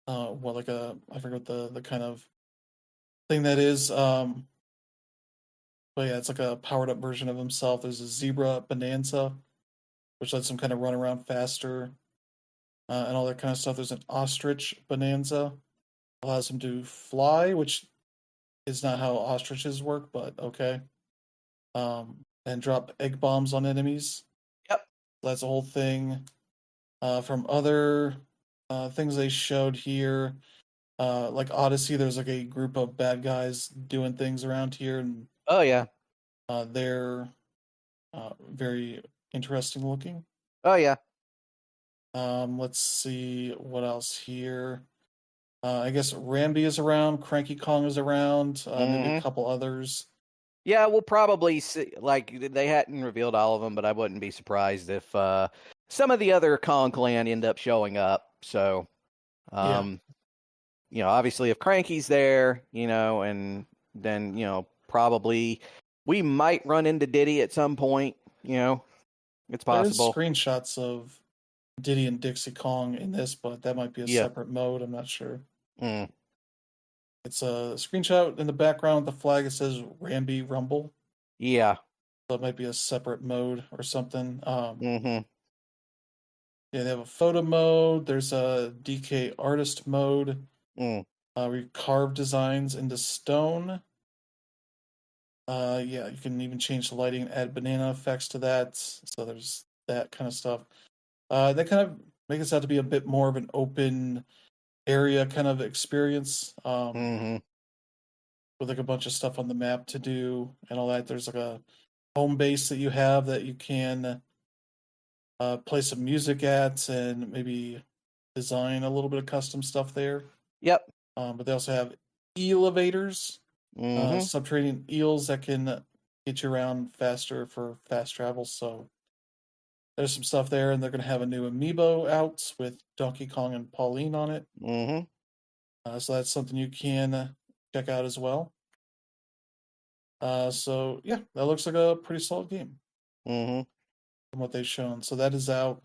I forget the kind of thing that is. But yeah, it's like a powered up version of himself. There's a zebra Bonanza, which lets him kind of run around faster and all that kind of stuff. There's an ostrich Bonanza, allows him to fly, which is not how ostriches work, but okay. And drop egg bombs on enemies. Yep. That's a whole thing. From other things they showed here, like Odyssey, there's like a group of bad guys doing things around here, and Oh yeah. they're very interesting looking. Oh yeah. Let's see what else here. I guess Rambi is around, Cranky Kong is around, maybe a Mm-hmm. couple others. Yeah, we'll probably see. Like they hadn't revealed all of them, but I wouldn't be surprised if some of the other Kong Clan end up showing up. So, Yeah, um, obviously if Cranky's there, and then probably we might run into Diddy at some point. It's there is possible. screenshots of Diddy and Dixie Kong in this, but that might be a Yeah. separate mode. I'm not sure. Mm. It's a screenshot in the background with the flag. It says Rambi Rumble. Yeah. So it might be a separate mode or something. Mm-hmm. Yeah, they have a photo mode. There's a DK artist mode. Mm. We carve designs into stone. Yeah, you can even change the lighting and add banana effects to that. So there's that kind of stuff. That kind of makes it out to be a bit more of an open area kind of experience. Mm-hmm. With like a bunch of stuff on the map to do and all that. There's like a home base that you have that you can play some music at and maybe design a little bit of custom stuff there. Yep. But they also have elevators, Mm-hmm. subterranean eels that can get you around faster for fast travel. So there's some stuff there, and they're going to have a new amiibo out with Donkey Kong and Pauline on it. Mm-hmm. So that's something you can check out as well. So yeah, that looks like a pretty solid game Mm-hmm. from what they've shown. So that is out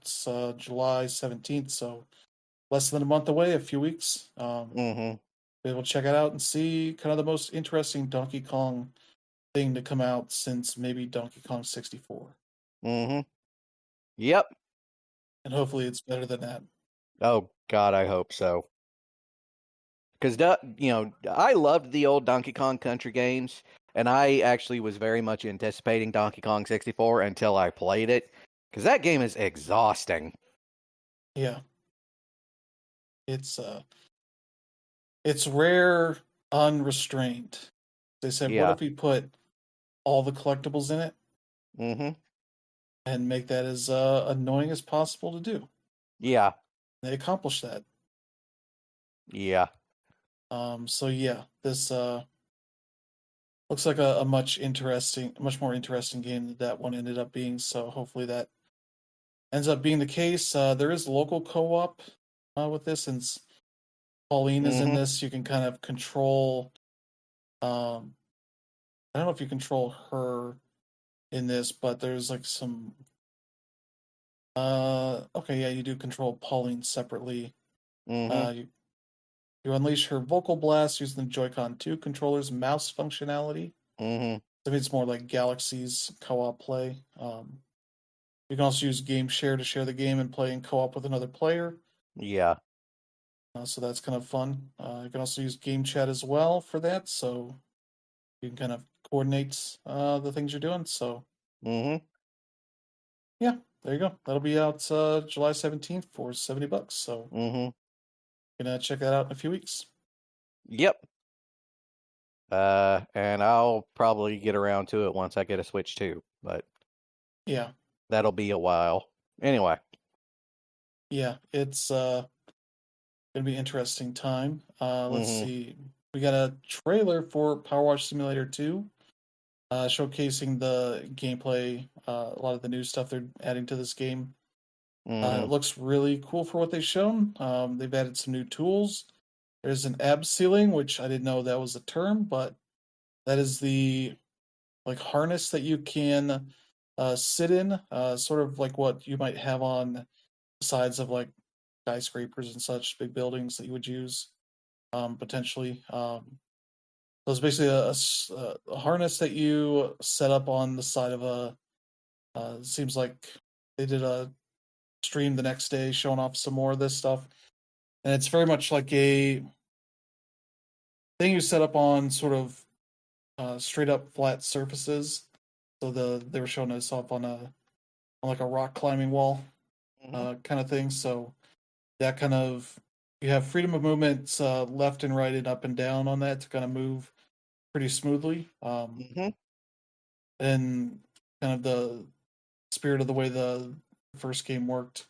July 17th. So less than a month away, a few weeks. Mm-hmm. Be able to check it out and see kind of the most interesting Donkey Kong thing to come out since maybe Donkey Kong 64. Mm-hmm. Yep. And hopefully it's better than that. Oh God, I hope so. Because I loved the old Donkey Kong Country games, and I actually was very much anticipating Donkey Kong 64 until I played it, because that game is exhausting. Yeah. it's rare unrestrained. They said, what Yeah. if we put all the collectibles in it Mm-hmm. and make that as annoying as possible to do? Yeah. They accomplished that. Yeah. So yeah, this looks like a much more interesting game than that one ended up being. So hopefully that ends up being the case. There is local co-op with this, since Pauline is in Mm-hmm. this. You can kind of control. Um, I don't know if you control her in this, but there's like some. Okay, yeah, you do control Pauline separately. Mm-hmm. You unleash her vocal blast using the Joy-Con 2 controller's mouse functionality. Mm-hmm. I mean, it's more like Galaxy's co-op play. You can also use Game Share to share the game and play in co-op with another player. Yeah. So that's kind of fun. You can also use Game Chat as well for that, so you can kind of coordinate the things you're doing. So Mm-hmm. yeah, there you go. That'll be out July 17th for $70. So Mm-hmm. you can check that out in a few weeks. Yep. And I'll probably get around to it once I get a Switch too, but Yeah, that'll be a while. Anyway. yeah, it's gonna be an interesting time. Let's Mm-hmm. see. We got a trailer for PowerWash Simulator 2, showcasing the gameplay, a lot of the new stuff they're adding to this game. It Mm-hmm. looks really cool for what they've shown. They've added some new tools. There's an ab ceiling, which I didn't know that was a term, but that is the like harness that you can sit in, sort of like what you might have on the sides of like skyscrapers and such big buildings that you would use potentially. So it's basically a harness that you set up on the side of a. Seems like they did a stream the next day showing off some more of this stuff, and it's very much like a thing you set up on sort of straight up flat surfaces. So they were showing this off on like a rock climbing wall Mm-hmm. kind of thing. So that kind of you have freedom of movement left and right and up and down on that to kind of move pretty smoothly. Mm-hmm. And kind of the spirit of the way the first game worked.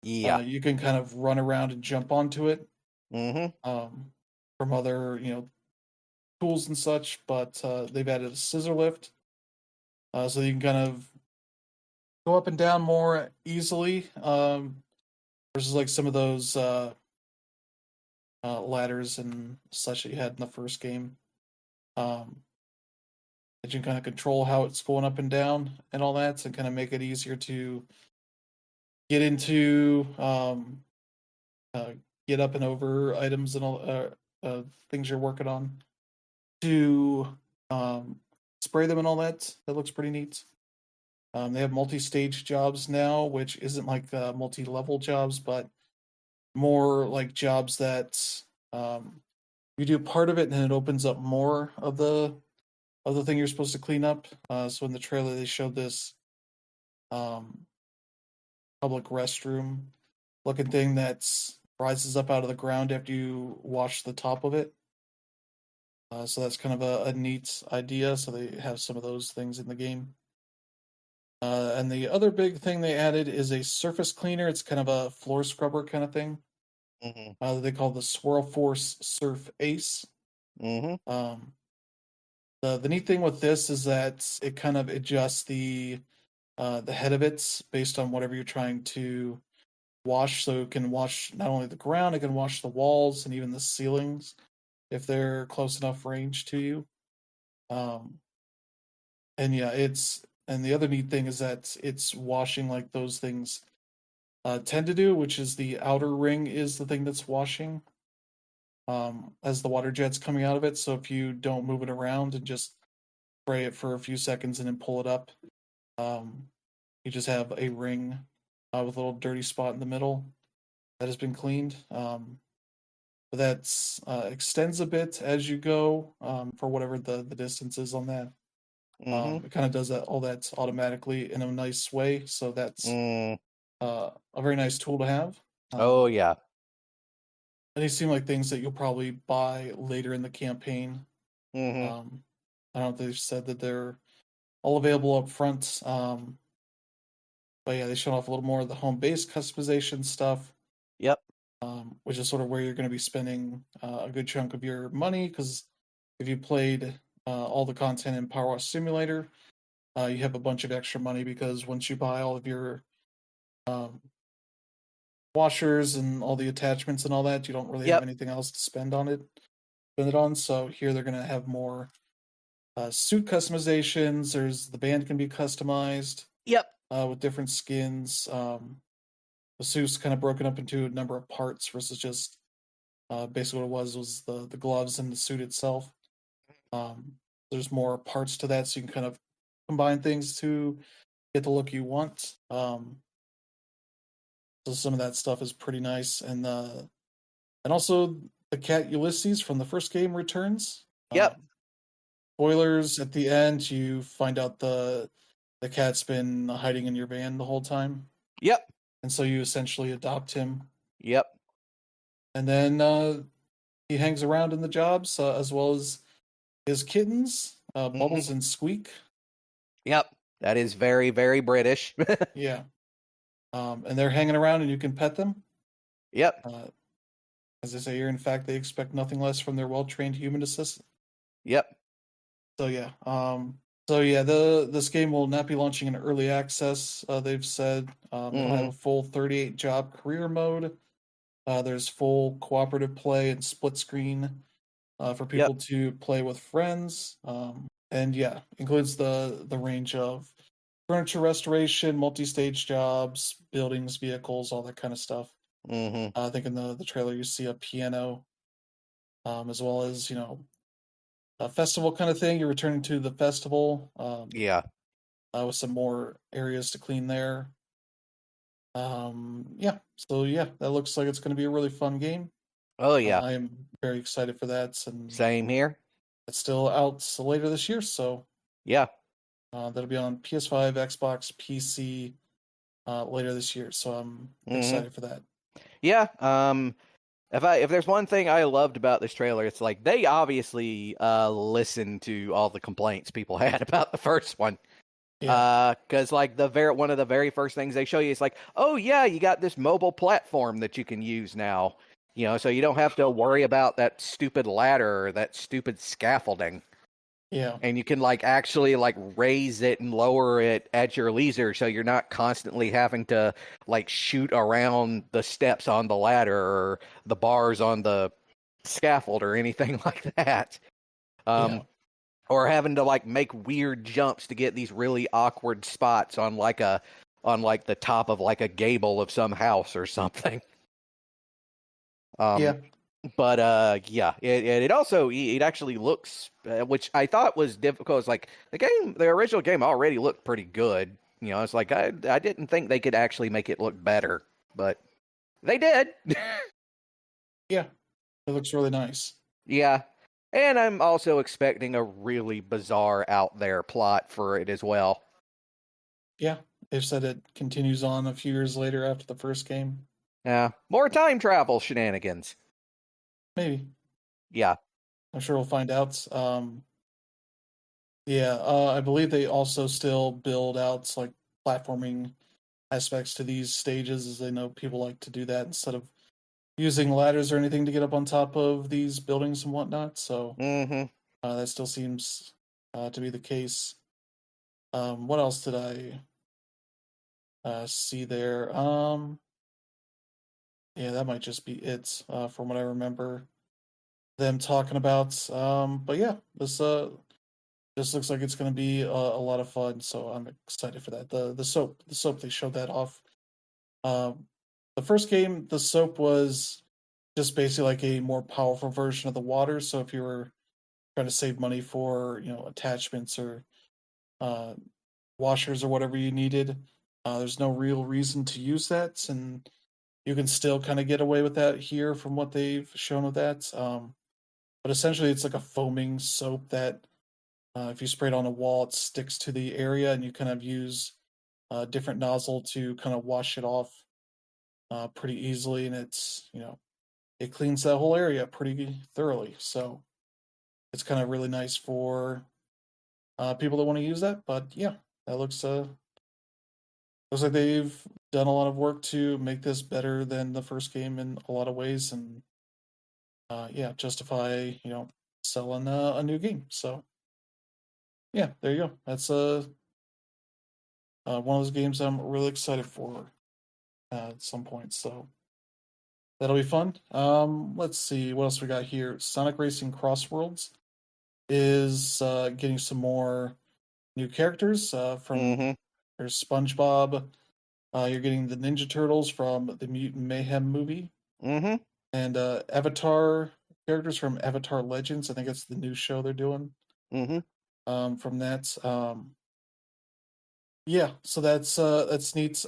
Yeah. You can kind of run around and jump onto it Mm-hmm. from other tools and such, but they've added a scissor lift, so you can kind of go up and down more easily versus like some of those ladders and such that you had in the first game. Um, that you can kind of control how it's going up and down and all that, and kind of make it easier to get into, uh, get up and over items and all things you're working on to um, spray them and all that. That looks pretty neat. They have multi-stage jobs now, which isn't like multi-level jobs, but more like jobs that um, you do part of it and then it opens up more of the thing you're supposed to clean up. So in the trailer, they showed this um, public restroom looking thing that's rises up out of the ground after you wash the top of it. So that's kind of a neat idea. So they have some of those things in the game. And the other big thing they added is a surface cleaner. It's kind of a floor scrubber kind of thing. Mm-hmm. They call the Swirl Force Surf Ace. Mm-hmm. Um, the neat thing with this is that it kind of adjusts the head of it based on whatever you're trying to wash. So it can wash not only the ground, it can wash the walls and even the ceilings if they're close enough range to you. Um, and yeah, and the other neat thing is that it's washing like those things tend to do, which is the outer ring is the thing that's washing as the water jet's coming out of it. So if you don't move it around and just spray it for a few seconds and then pull it up, um, you just have a ring with a little dirty spot in the middle that has been cleaned. But that extends a bit as you go for whatever the distance is on that. Mm-hmm. It kind of does that all that automatically in a nice way. So that's Mm. a very nice tool to have. Oh Um, yeah. And they seem like things that you'll probably buy later in the campaign. Mm-hmm. I don't know if they've said that they're all available up front. But yeah, they showed off a little more of the home base customization stuff, Yep. which is sort of where you're going to be spending a good chunk of your money. Because if you played all the content in PowerWash Simulator, you have a bunch of extra money because once you buy all of your um, washers and all the attachments and all that, you don't really have Yep. anything else to spend on it. Spend it on. So here they're going to have more suit customizations. There's the band can be customized Yep. with different skins. The suit's kind of broken up into a number of parts versus just basically what it was the gloves and the suit itself. There's more parts to that, so you can kind of combine things to get the look you want. So some of that stuff is pretty nice, and also the cat Ulysses from the first game returns. Yep. Spoilers at the end, you find out the cat's been hiding in your van the whole time, Yep. and so you essentially adopt him, Yep. and then he hangs around in the jobs as well as his kittens, Mm-hmm. Bubbles and Squeak. Yep. That is very, very British. Yeah, and they're hanging around, and you can pet them. Yep. As I say here, in fact, they expect nothing less from their well-trained human assistant. Yep. So yeah, this game will not be launching in early access. They've said it'll have Mm-hmm. a full 38 job career mode. There's full cooperative play and split screen for Yep. people to play with friends. And yeah, includes the range of furniture restoration, multi-stage jobs, buildings, vehicles, all that kind of stuff. Mm-hmm. I think in the trailer you see a piano, as well as a festival kind of thing. You're returning to the festival Yeah. with some more areas to clean there. Yeah, so yeah, that looks like it's going to be a really fun game. Oh yeah. I am very excited for that, and Same here. it's still out later this year, so Yeah. that'll be on PS5, Xbox, PC later this year. So I'm Mm-hmm. excited for that. Yeah. If there's one thing I loved about this trailer, it's like they obviously listened to all the complaints people had about the first one. Yeah, Because like one of the very first things they show you is like, oh yeah, you got this mobile platform that you can use now. So you don't have to worry about that stupid ladder or that stupid scaffolding. yeah, And you can like actually like raise it and lower it at your leisure, so you're not constantly having to like shoot around the steps on the ladder or the bars on the scaffold or anything like that. yeah, Or having to like make weird jumps to get these really awkward spots on like the top of like a gable of some house or something. yeah, Um, but yeah, it also it actually looks, which I thought was difficult. It's like the original game already looked pretty good. It's like I didn't think they could actually make it look better, but they did. yeah. It looks really nice. Yeah. And I'm also expecting a really bizarre out there plot for it as well. Yeah, they've said it continues on a few years later after the first game. Yeah. More time travel shenanigans. Maybe. Yeah. I'm sure we'll find out. Yeah, I believe they also still build out like platforming aspects to these stages, as they know people like to do that instead of using ladders or anything to get up on top of these buildings and whatnot. So Mm-hmm. that still seems to be the case. What else did I see there? Yeah, that might just be it from what I remember them talking about. But yeah, this looks like it's going to be a lot of fun. So I'm excited for that. The soap they showed that off. Um, the first game, the soap was just basically like a more powerful version of the water. So if you were trying to save money for attachments or uh, washers or whatever you needed, there's no real reason to use that, and you can still kind of get away with that here from what they've shown with that. But essentially, it's like a foaming soap that if you spray it on a wall, it sticks to the area, and you kind of use a different nozzle to kind of wash it off pretty easily. And it's it cleans that whole area pretty thoroughly. So it's kind of really nice for people that want to use that. But yeah, that looks like they've done a lot of work to make this better than the first game in a lot of ways, and yeah, justify selling a new game. So yeah, there you go. That's one of those games I'm really excited for at some point. So that'll be fun. Let's see what else we got here. Sonic Racing Crossworlds is getting some more new characters from Mm-hmm. there's SpongeBob. You're getting the Ninja Turtles from the Mutant Mayhem movie, Mm-hmm. and Avatar characters from Avatar Legends. I think that's the new show they're doing. Mm-hmm. From that. Yeah, so that's neat.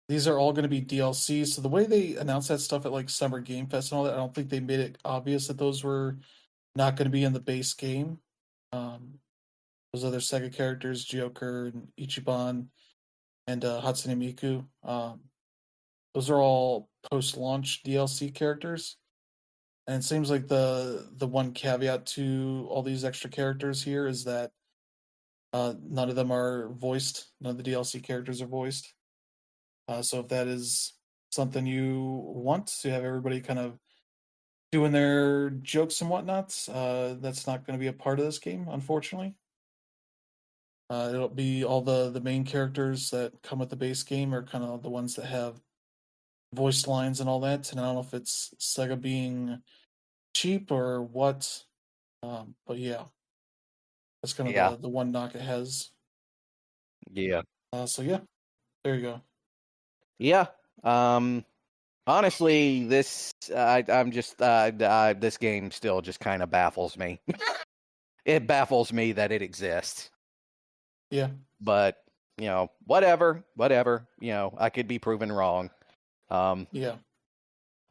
These are all going to be DLC. So the way they announced that stuff at like Summer Game Fest and all that, I don't think they made it obvious that those were not going to be in the base game. Um, those other Sega characters, Joker and Ichiban and Hatsune Miku. Those are all post-launch DLC characters. And it seems like the one caveat to all these extra characters here is that none of them are voiced. None of the DLC characters are voiced. So if that is something you want to have everybody kind of doing their jokes and whatnot, that's not going to be a part of this game, unfortunately. It'll be all the main characters that come with the base game are kind of the ones that have voiced lines and all that. And I don't know if it's Sega being cheap or what, but yeah, that's kind of Yeah. the one knock it has. Yeah. So yeah, there you go. Yeah. Honestly, I'm just this game still just kind of baffles me. It baffles me that it exists. Yeah, But, whatever. I could be proven wrong. Um, yeah,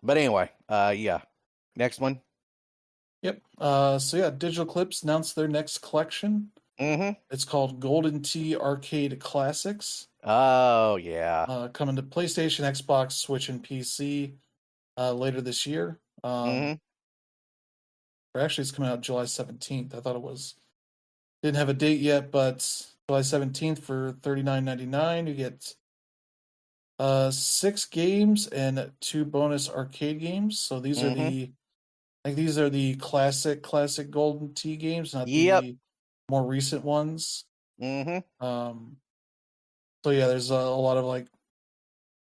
but anyway, yeah. Next one. yep. So yeah, Digital Eclipse announced their next collection. Mm-hmm. It's called Golden Tee Arcade Classics. Oh yeah. Coming to PlayStation, Xbox, Switch, and PC later this year. Mm-hmm. Or actually, it's coming out July 17th. I thought it was didn't have a date yet, but July 17th for $39.99. You get 6 games and 2 bonus arcade games. So these are Mm-hmm. the classic Golden Tee games, not Yep. the more recent ones. Mm-hmm. Um, so yeah, there's a lot of like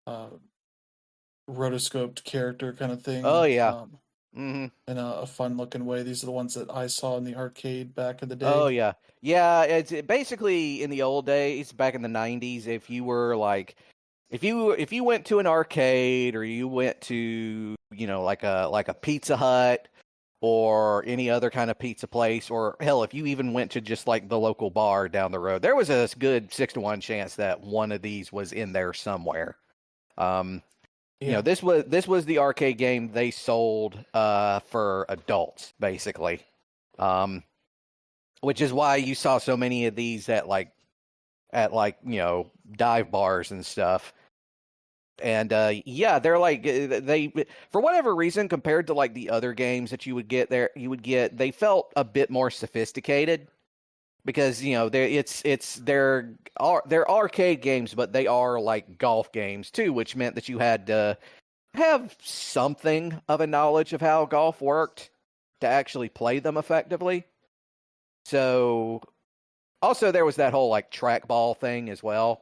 uh, rotoscoped character kind of Oh thing, yeah. Mm-hmm. in a fun looking way. These are the ones that I saw in the arcade back in the Oh day. yeah. Yeah, basically in the old days, back in the 90s, if you were like if you went to an arcade or you went to, like a Pizza Hut or any other kind of pizza place, or hell, if you even went to just like the local bar down the road, there was a good 6 to 1 chance that one of these was in there somewhere. Um, Yeah, this was the arcade game they sold for adults, basically. Um, which is why you saw so many of these at dive bars and stuff. And yeah, they're like they for whatever reason, compared to like the other games that they felt a bit more sophisticated because they're arcade games, but they are like golf games too, which meant that you had to have something of a knowledge of how golf worked to actually play them effectively. So also there was that whole like trackball thing as well.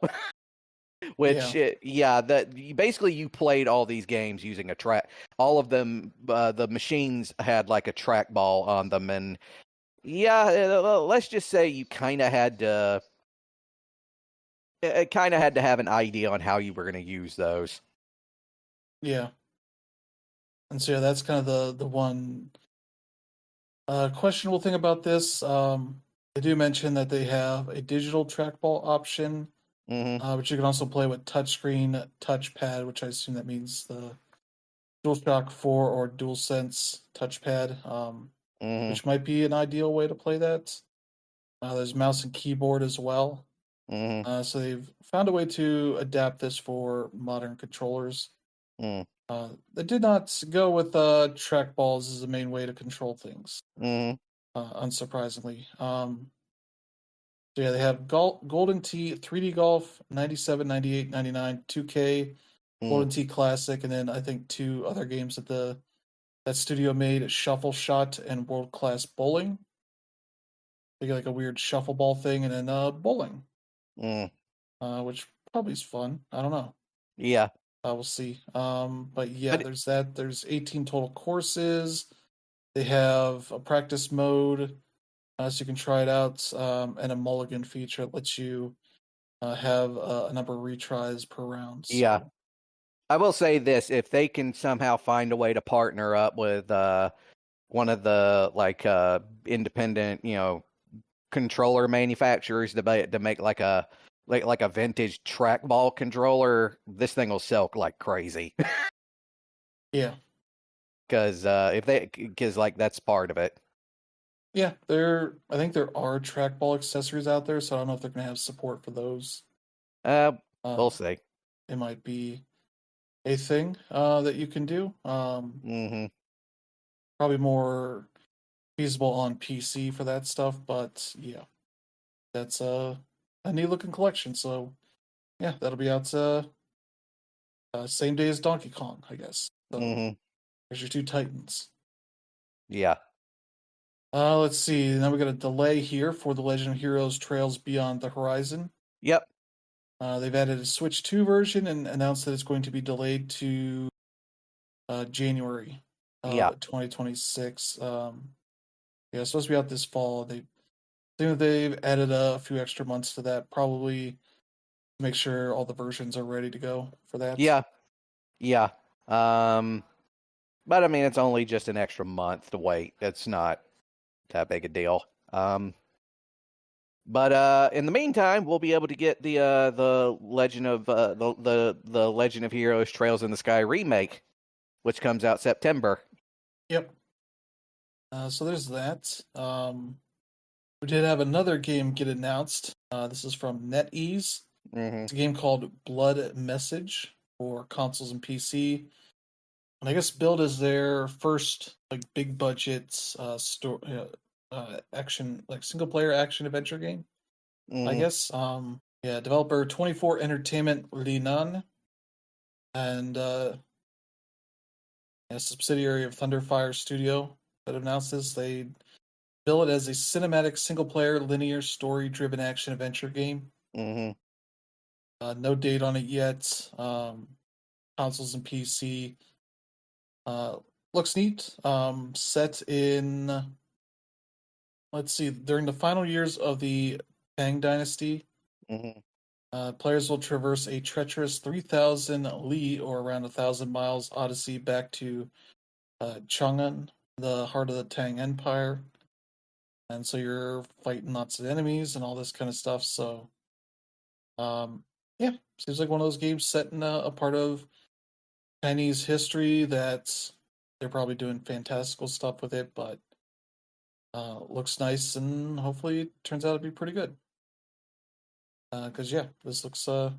yeah, Yeah, basically you played all these games using a track. All of them, the machines had like a trackball on them, and yeah, let's just say you kind of had to have an idea on how you were going to use those. yeah. And so yeah, that's kind of the one questionable thing about this. They do mention that they have a digital trackball option, Mm-hmm. but you can also play with touchscreen touchpad, which I assume that means the DualShock 4 or DualSense touchpad, Mm-hmm. which might be an ideal way to play that. There's mouse and keyboard as well. Mm-hmm. So they've found a way to adapt this for modern controllers. Mm. They did not go with trackballs as the main way to control things, Mm. unsurprisingly. So yeah, they have Golden Tee, 3D Golf, 97, 98, 99, 2K, Mm. Golden Tee Classic, and then I think two other games that that studio made, Shuffle Shot and World Class Bowling. They get like a weird shuffle ball thing, and then bowling, Mm. which probably is fun. I don't know. Yeah. We'll see. But yeah, But there's that. There's 18 total courses. They have a practice mode, so you can try it out, and a mulligan feature that lets you have a number of retries per round. yeah, So I will say this: if they can somehow find a way to partner up with one of the independent, controller manufacturers to make like a vintage trackball controller, this thing will sell like crazy. yeah, Because because like that's part of it. yeah. I think there are trackball accessories out there, so I don't know if they're gonna have support for those. Uh, we'll Um, see. it might be a thing that you can do. Hmm. Probably more feasible on PC for that stuff, but yeah, that's a neat looking collection. So yeah, that'll be out same day as Donkey Kong, I guess. So Hmm. there's your two titans. Yeah. Let's see. Now we got a delay here for the Legend of Heroes Trails Beyond the Horizon. Yep. They've added a Switch 2 version and announced that it's going to be delayed to January Yeah. of 2026. Yeah, it's supposed to be out this fall. They think that they've added a few extra months to that, probably to make sure all the versions are ready to go for that. Yeah. Yeah. Um, but I mean, it's only just an extra month to wait. It's not that big a deal. But in the meantime, we'll be able to get the Legend of the Legend of Heroes Trails in the Sky remake, which comes out September. Yep. So there's that. We did have another game get announced. This is from NetEase. Hmm. It's a game called Blood Message for consoles and PC. And I guess build is their first like big budget action like single player action adventure game. I Hmm. guess. Yeah, developer 24 Entertainment Linan and a subsidiary of Thunderfire Studio that announced this. They bill it as a cinematic single player linear story driven action adventure game. Hmm. No date on it yet. Consoles and PC. Uh, Looks neat. Set in, let's see, during the final years of the Tang Dynasty, Hmm. players will traverse a treacherous 3,000 li, or around 1,000 miles, odyssey back to Chang'an, the heart of the Tang Empire. And so you're fighting lots of enemies and all this kind of stuff. So, um, yeah, seems like one of those games set in a part of Chinese history that they're probably doing fantastical stuff with it, but looks nice and hopefully it turns out to be pretty good. Because yeah, this looks like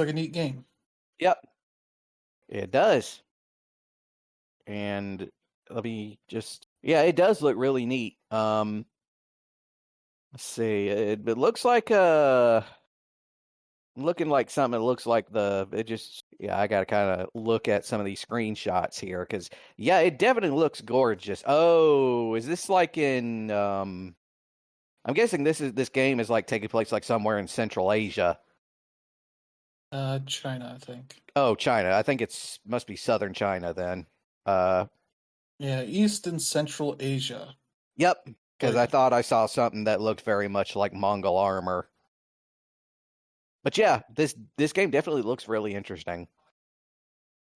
a neat game. Yep, it does. And let me just, yeah, it does look really neat. Let's see, it looks like looking like something that looks like it just, yeah, I gotta kind of look at some of these screenshots here because yeah, it definitely looks gorgeous. Oh, is this like in I'm guessing this game is like taking place like somewhere in Central Asia. China, I think. Oh, China. I think it's must be southern China then. Uh, Yeah, East and Central Asia. yep, So because I yeah, thought I saw something that looked very much like Mongol armor. But yeah, this game definitely looks really interesting.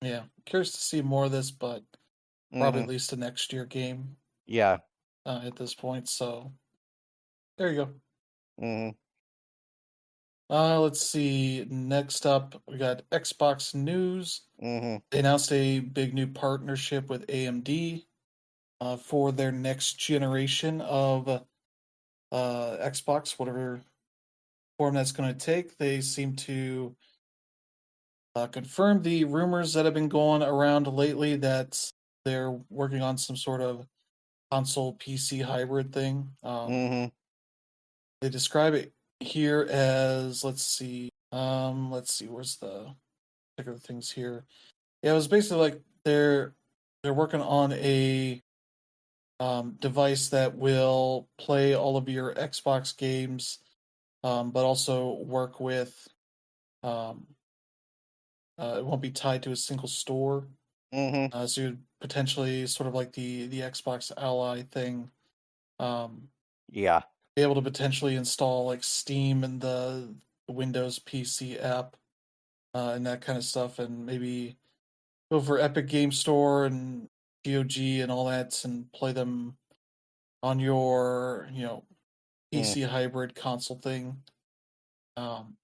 yeah. Curious to see more of this, but probably Hmm. at least a next year game Yeah. at this point. So there you go. Hmm. Let's see. Next up, we got Xbox news. Hmm. They announced a big new partnership with AMD for their next generation of Xbox, whatever form that's going to take. They seem to confirmed the rumors that have been going around lately that they're working on some sort of console PC hybrid thing. Mm-hmm. They describe it here as let's see, where's the particular things here? Yeah, it was basically like they're working on a device that will play all of your Xbox games, but also work with um, it won't be tied to a single store. Mm-hmm. So you'd potentially sort of like the Xbox Ally thing, um, Yeah. be able to potentially install like Steam and the Windows PC app and that kind of stuff, and maybe go for Epic Game Store and GOG and all that, and play them on your Mm. PC hybrid console thing, um,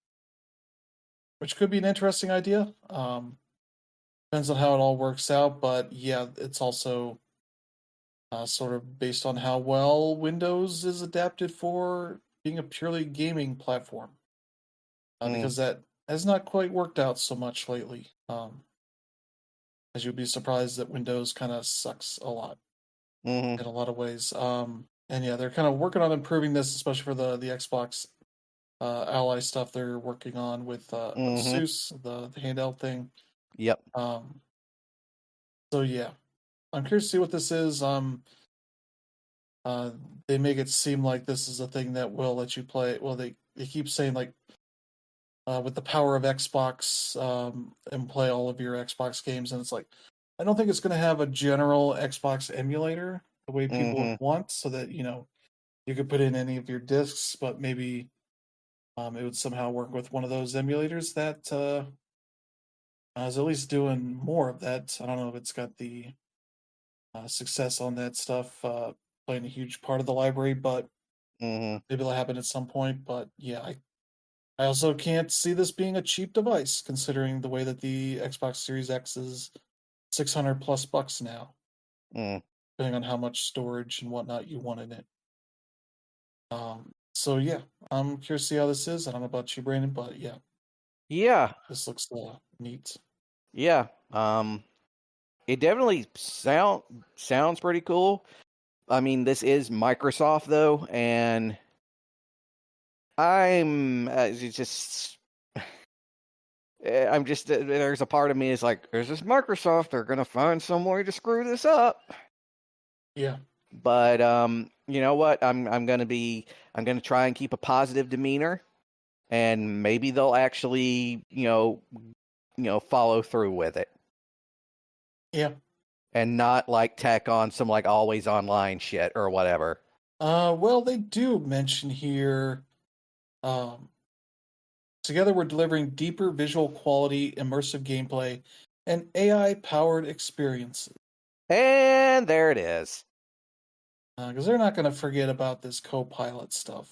which could be an interesting idea. Depends on how it all works out, but yeah, it's also sort of based on how well Windows is adapted for being a purely gaming platform, Mm. because that has not quite worked out so much lately. As you'd be surprised that Windows kind of sucks a lot Mm-hmm. in a lot of ways. And yeah, they're kind of working on improving this, especially for the Xbox Ally stuff they're working on with Mm-hmm. Asus, the handheld thing. Yep. Um, so yeah, I'm curious to see what this is. Uh, they make it seem like this is a thing that will let you play. Well, they keep saying like with the power of Xbox and play all of your Xbox games, and it's like I don't think it's going to have a general Xbox emulator the way people would Mm-hmm. want, so that you could put in any of your discs, but maybe it would somehow work with one of those emulators that is at least doing more of that. I don't know if it's got the success on that stuff playing a huge part of the library, but Mm-hmm. maybe it'll happen at some point. But yeah, I also can't see this being a cheap device, considering the way that the Xbox Series X is 600 plus bucks now, Mm. depending on how much storage and whatnot you want in it. So yeah, I'm curious to see how this is. I don't know about you, Brandon, but yeah, Yeah. this looks neat. Yeah. It definitely sounds pretty cool. I mean, this is Microsoft though, and it's just I'm just there's a part of me is like, there's this Microsoft, they're gonna find some way to screw this up. Yeah, But you know what? I'm gonna try and keep a positive demeanor, and maybe they'll actually follow through with it yeah. and not like tack on some like always online shit or whatever. Well, they do mention here. Um, Together, we're delivering deeper visual quality, immersive gameplay, and AI-powered experiences. And there it is. Because they're not going to forget about this co-pilot stuff.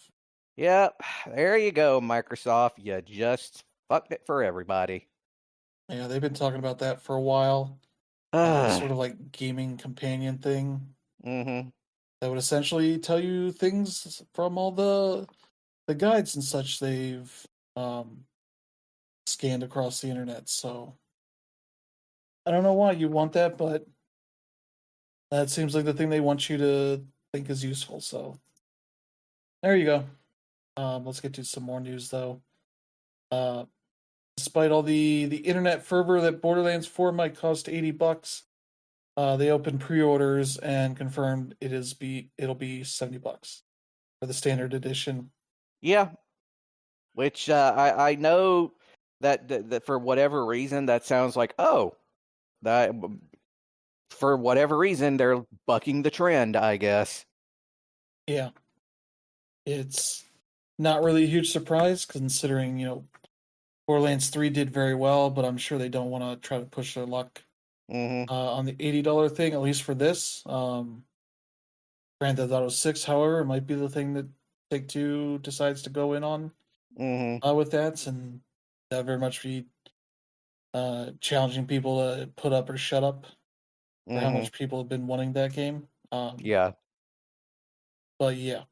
Yep, there you go, Microsoft. You just fucked it for everybody. Yeah, they've been talking about that for a while. This Ah. sort of like gaming companion thing Mm-hmm. that would essentially tell you things from all the guides and such they've um, scanned across the internet. So I don't know why you want that, but that seems like the thing they want you to think is useful. So there you go. Let's get to some more news though. Uh, Despite all the internet fervor that Borderlands 4 might cost $80, they opened pre-orders and confirmed it'll be $70 for the standard edition. Yeah, which I know that for whatever reason that sounds like, oh, that for whatever reason they're bucking the trend, I guess. Yeah, it's not really a huge surprise considering Borderlands 3 did very well, but I'm sure they don't want to try to push their luck Mm-hmm. on the $80 thing, at least for this. Grand Theft Auto 6, however, might be the thing that Take Two decides to go in on Mm-hmm. with that, and that very much be challenging people to put up or shut up for how Mm-hmm. much people have been wanting that game. Yeah. But yeah,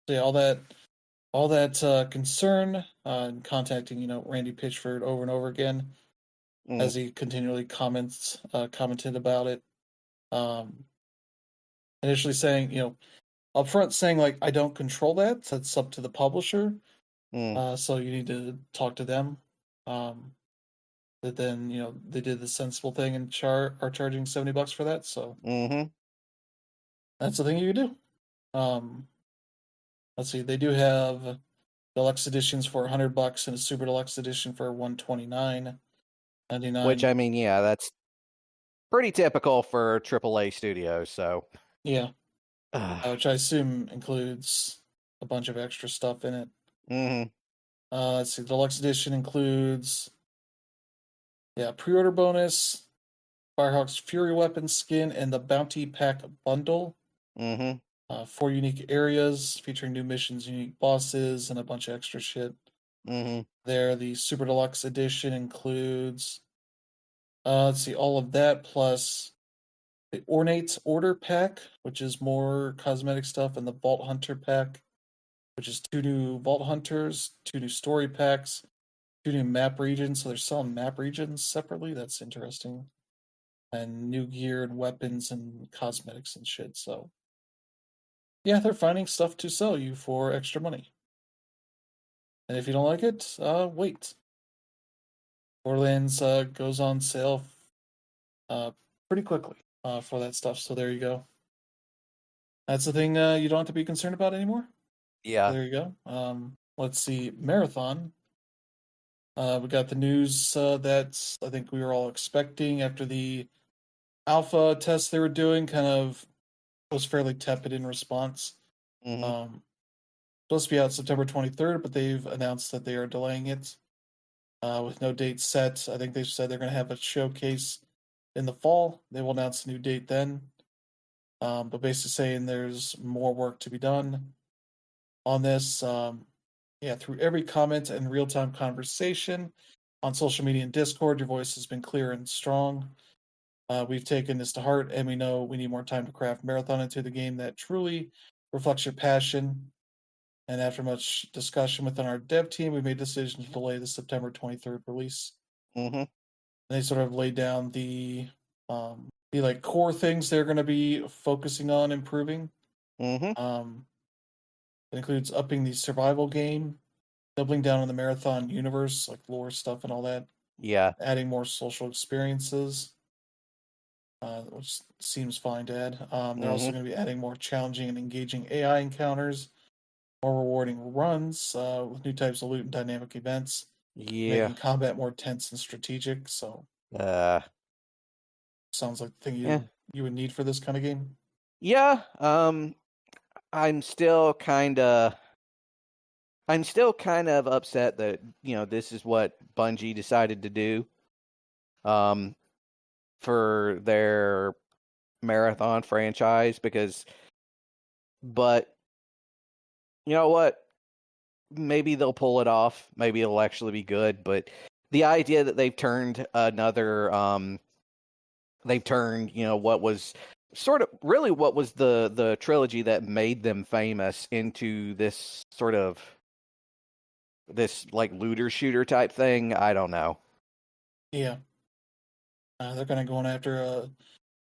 so yeah, all all that concern and contacting, Randy Pitchford over and over again Mm, as he continually commented about it. Um, Initially saying, upfront saying like, I don't control that. That's up to the publisher. mm, So you need to talk to them. Um, but then, they did the sensible thing and are charging $70 for that. So mm-hmm, that's the thing you can do. Let's see, they do have deluxe editions for $100 and a super deluxe edition for 129.99. which, I mean, yeah, that's pretty typical for AAA studios, so. Yeah, Mm-hmm, which I assume includes a bunch of extra stuff in it. Let's see, deluxe edition includes, yeah, pre-order bonus, Firehawk's Fury Weapon skin, and the Bounty Pack bundle. mm-hmm, 4 unique areas featuring new missions, unique bosses, and a bunch of extra shit. mm-hmm, There, the Super Deluxe Edition includes, let's see, all of that plus the Ornate Order Pack, which is more cosmetic stuff, and the Vault Hunter Pack, which is 2 new Vault Hunters, 2 new story packs, 2 new map regions. So they're selling map regions separately. That's interesting. And new gear and weapons and cosmetics and shit. So yeah, they're finding stuff to sell you for extra money. And if you don't like it, wait. Borderlands goes on sale uh, pretty quickly for that stuff. So there you go. That's the thing you don't have to be concerned about anymore. yeah, There you go. Let's see, Marathon. We got the news that I think we were all expecting after the alpha test they were doing. Kind of was fairly tepid in response. mm-hmm, Um, Supposed to be out September 23rd, but they've announced that they are delaying it with no date set. I think they said they're going to have a showcase in the fall. They will announce a new date then. But basically saying there's more work to be done on this. Yeah, through every comment and real time conversation on social media and Discord, your voice has been clear and strong. We've taken this to heart, and we know we need more time to craft Marathon into the game that truly reflects your passion. And after much discussion within our dev team, we made a decision to delay the September 23rd release. mm-hmm, And they sort of laid down the like core things they're going to be focusing on improving. mm-hmm, Um, it includes upping the survival game, doubling down on the marathon universe, like lore stuff and all that, yeah, adding more social experiences, which seems fine to add. They're also mm-hmm, going to be adding more challenging and engaging AI encounters, more rewarding runs with new types of loot and dynamic events, yeah, making combat more tense and strategic. So, uh, sounds like the thing yeah, you would need for this kind of game. yeah. I'm still kind of, I'm still kind of upset that this is what Bungie decided to do, um, for their marathon franchise but you know what? Maybe they'll pull it off. Maybe it'll actually be good. But the idea that they've turned, what was sort of really what was the trilogy that made them famous into this sort of this like looter shooter type thing. I don't know. Yeah, they're kind of going after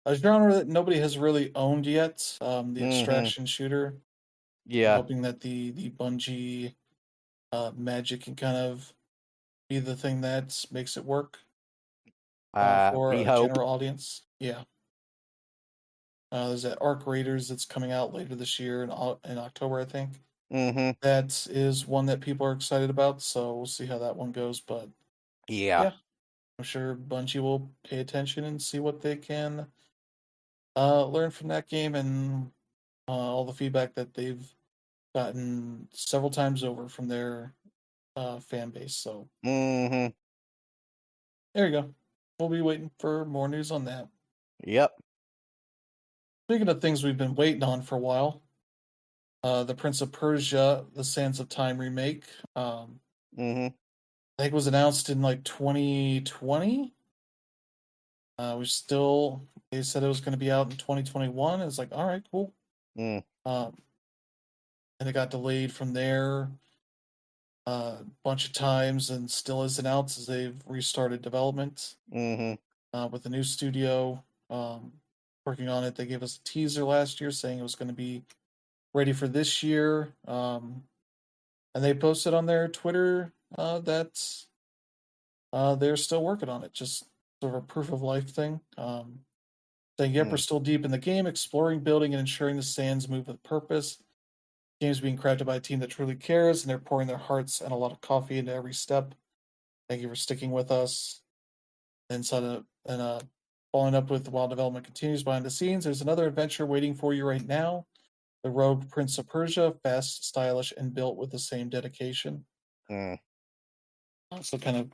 a genre that nobody has really owned yet, the Mm-hmm. extraction shooter. I'm Yeah. hoping that the Bungie magic can kind of be the thing that makes it work for We a hope. general audience. Yeah. There's that Arc Raiders that's coming out later this year in October, I think. Mm-hmm. That is one that people are excited about, so we'll see how that one goes. But Yeah. yeah, I'm sure Bungie will pay attention and see what they can learn from that game and all the feedback that they've gotten several times over from their fan base. So Mm-hmm. there you go. We'll be waiting for more news on that. Yep. Speaking of things we've been waiting on for a while, the Prince of Persia: The Sands of Time remake. Mm-hmm. I think it was announced in like 2020. We still they said it was going to be out in 2021. It's like, all right, cool. Mm. Um, and it got delayed from there. a bunch of times and still isn't out as they've restarted development Mm-hmm. with a new studio working on it. They gave us a teaser last year saying it was going to be ready for this year. And they posted on their Twitter that they're still working on it, just sort of a proof of life thing. Saying, yep, we're still deep in the game, exploring, building, and ensuring the sands move with purpose. The game's being crafted by a team that truly cares, and they're pouring their hearts and a lot of coffee into every step. Thank you for sticking with us. And following up with while development continues behind the scenes, there's another adventure waiting for you right now. The Rogue Prince of Persia, fast, stylish, and built with the same dedication. Mm. So kind of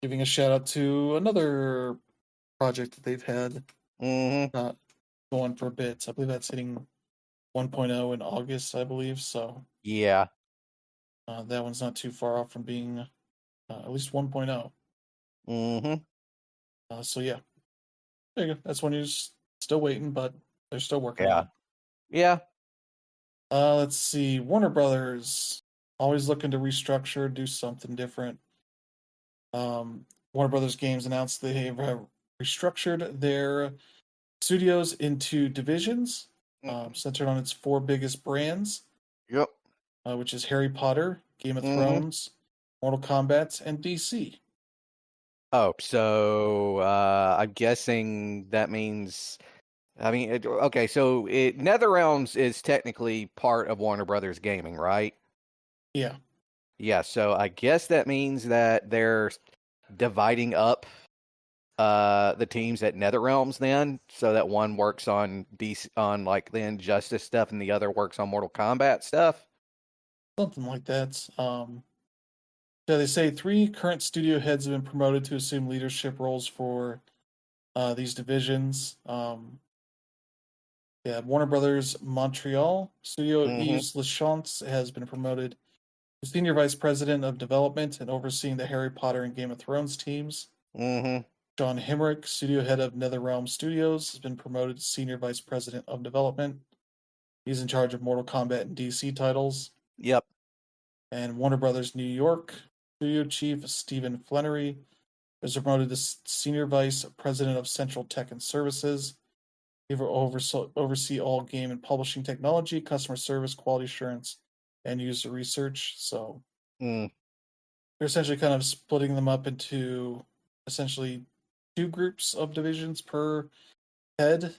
giving a shout out to another project that they've had Mm-hmm. going for a bit. I believe that's hitting 1.0 in August, I believe. So Yeah. that one's not too far off from being at least 1.0. Mm-hmm. So yeah, there you go. That's one who's still waiting, but they're still working on Yeah. it. Yeah. Let's see. Warner Brothers always looking to restructure, do something different. Warner Brothers Games announced they have restructured their studios into divisions, centered on its four biggest brands, Yep. which is Harry Potter, Game of Mm-hmm. Thrones, Mortal Kombat, and DC. Oh, so I'm guessing that means. I mean, okay, so NetherRealms is technically part of Warner Brothers Gaming, right? Yeah, Yeah, so I guess that means that they're dividing up the teams at NetherRealms then, so that one works on DC, on like the Injustice stuff and the other works on Mortal Kombat stuff. something like that. Yeah, they say three current studio heads have been promoted to assume leadership roles for these divisions. Yeah, Warner Brothers Montreal studio Mm-hmm. Yves Lachance has been promoted to senior vice president of development and overseeing the Harry Potter and Game of Thrones teams. Mm-hmm. John Hemrick, studio head of NetherRealm Studios, has been promoted to senior vice president of development. He's in charge of Mortal Kombat and DC titles. Yep. And Warner Brothers New York studio chief Stephen Flannery is promoted to senior vice president of Central Tech and Services. He will oversee all game and publishing technology, customer service, quality assurance, and user research. So Mm. they're essentially kind of splitting them up into essentially two groups of divisions per head,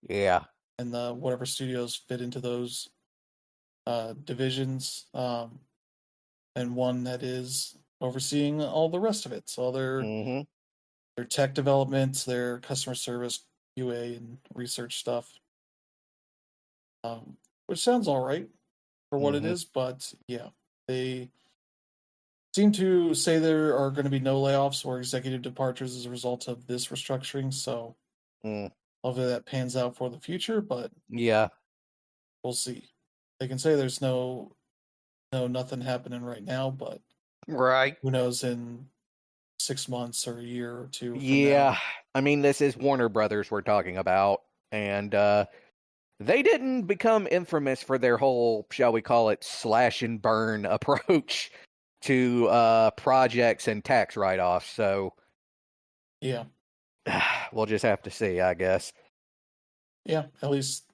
Yeah. and the whatever studios fit into those divisions, and one that is overseeing all the rest of it. So Mm-hmm. their tech development, their customer service, QA, and research stuff, which sounds all right for what it Mm-hmm. is. But yeah, they seem to say there are going to be no layoffs or executive departures as a result of this restructuring. So Mm. hopefully that pans out for the future, but Yeah. we'll see. They can say there's nothing happening right now, but Right. who knows in 6 months or a year or two from now. Yeah. I mean, this is Warner Brothers we're talking about, and they didn't become infamous for their whole, shall we call it, slash and burn approach to projects and tax write-offs. So Yeah. we'll just have to see, I guess. Yeah. At least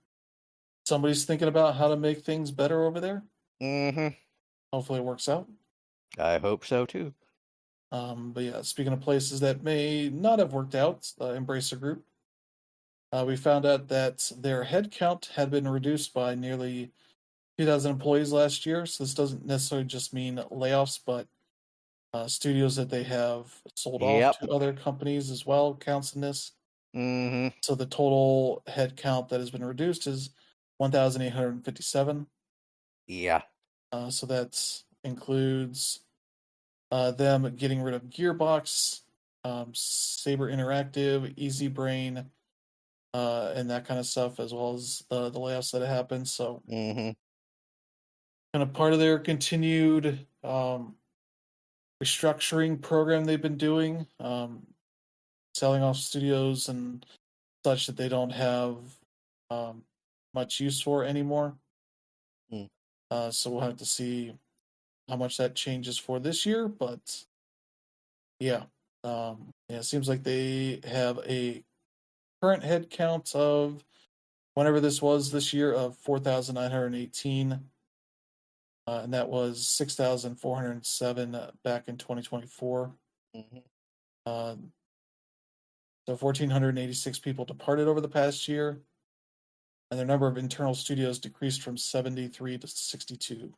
somebody's thinking about how to make things better over there. Mm-hmm. Hopefully it works out. I hope so too. But yeah, speaking of places that may not have worked out, Embracer Group, we found out that their headcount had been reduced by nearly 2,000 employees last year. So this doesn't necessarily just mean layoffs, but studios that they have sold off Yep. to other companies as well counts in this. Mm-hmm. So the total headcount that has been reduced is 1,857. Yeah. So that includes them getting rid of Gearbox, Saber Interactive, Easy Brain, and that kind of stuff, as well as the layoffs that have happened. So, Mm-hmm. kind of part of their continued restructuring program they've been doing, selling off studios and such that they don't have um, much use for anymore. Mm. So we'll have to see how much that changes for this year, but yeah. It seems like they have a current head count of whenever this was this year of 4,918, and that was 6,407 back in 2024. Mhm. Uh, so 1,486 people departed over the past year, and their number of internal studios decreased from 73 to 62.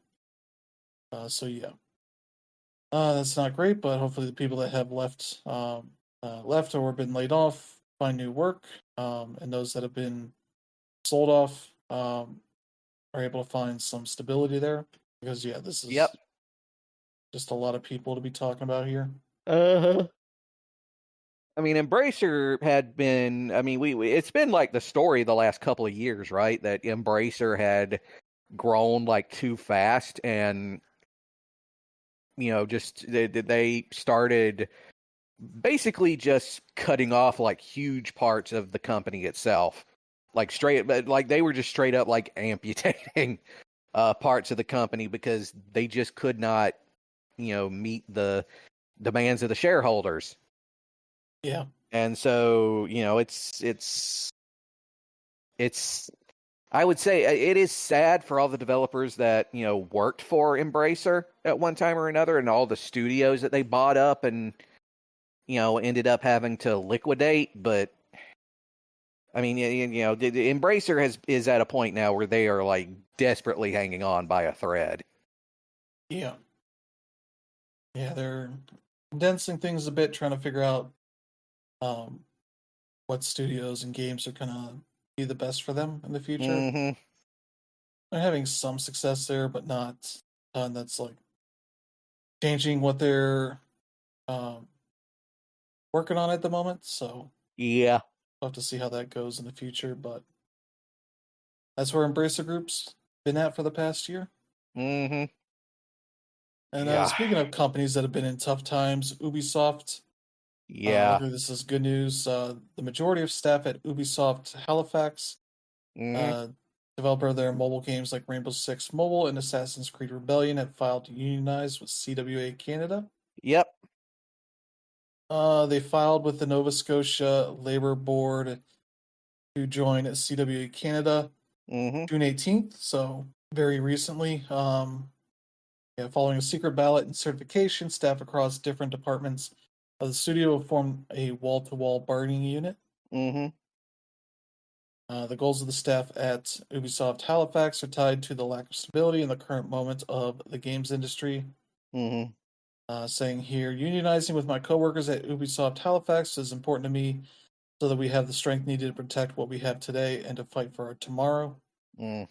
So yeah, that's not great, but hopefully the people that have left or been laid off find new work, and those that have been sold off are able to find some stability there. Because yeah, this Yep. is just a lot of people to be talking about here. Uh-huh. I mean, Embracer had been. I mean, it's been like the story the last couple of years, right? That Embracer had grown like too fast, and just they started basically just cutting off like huge parts of the company itself, like they were just straight up like amputating parts of the company because they just could not, meet the demands of the shareholders. Yeah, And so, it's I would say it is sad for all the developers that, worked for Embracer at one time or another, and all the studios that they bought up and, ended up having to liquidate. But I mean, the Embracer is at a point now where they are like desperately hanging on by a thread. yeah, yeah. They're condensing things a bit, trying to figure out um, what studios and games are gonna be the best for them in the future. Mm-hmm. They're having some success there, but not that's like changing what they're um, working on at the moment. So Yeah. we'll have to see how that goes in the future. But that's where Embracer Group's been at for the past year. Mm-hmm. And Yeah. speaking of companies that have been in tough times, Ubisoft. Yeah. Luckily, this is good news. The majority of staff at Ubisoft Halifax, Mm-hmm. uh, developer of their mobile games like Rainbow Six Mobile and Assassin's Creed Rebellion, have filed to unionize with CWA Canada. Yep. They filed with the Nova Scotia Labor Board to join CWA Canada Mm-hmm. June 18th, so very recently. Yeah, following a secret ballot and certification, staff across different departments of the studio will form a wall-to-wall bargaining unit. Mm-hmm. The goals of the staff at Ubisoft Halifax are tied to the lack of stability in the current moment of the games industry. Mm-hmm. Saying here, unionizing with my coworkers at Ubisoft Halifax is important to me so that we have the strength needed to protect what we have today and to fight for our tomorrow. Mm.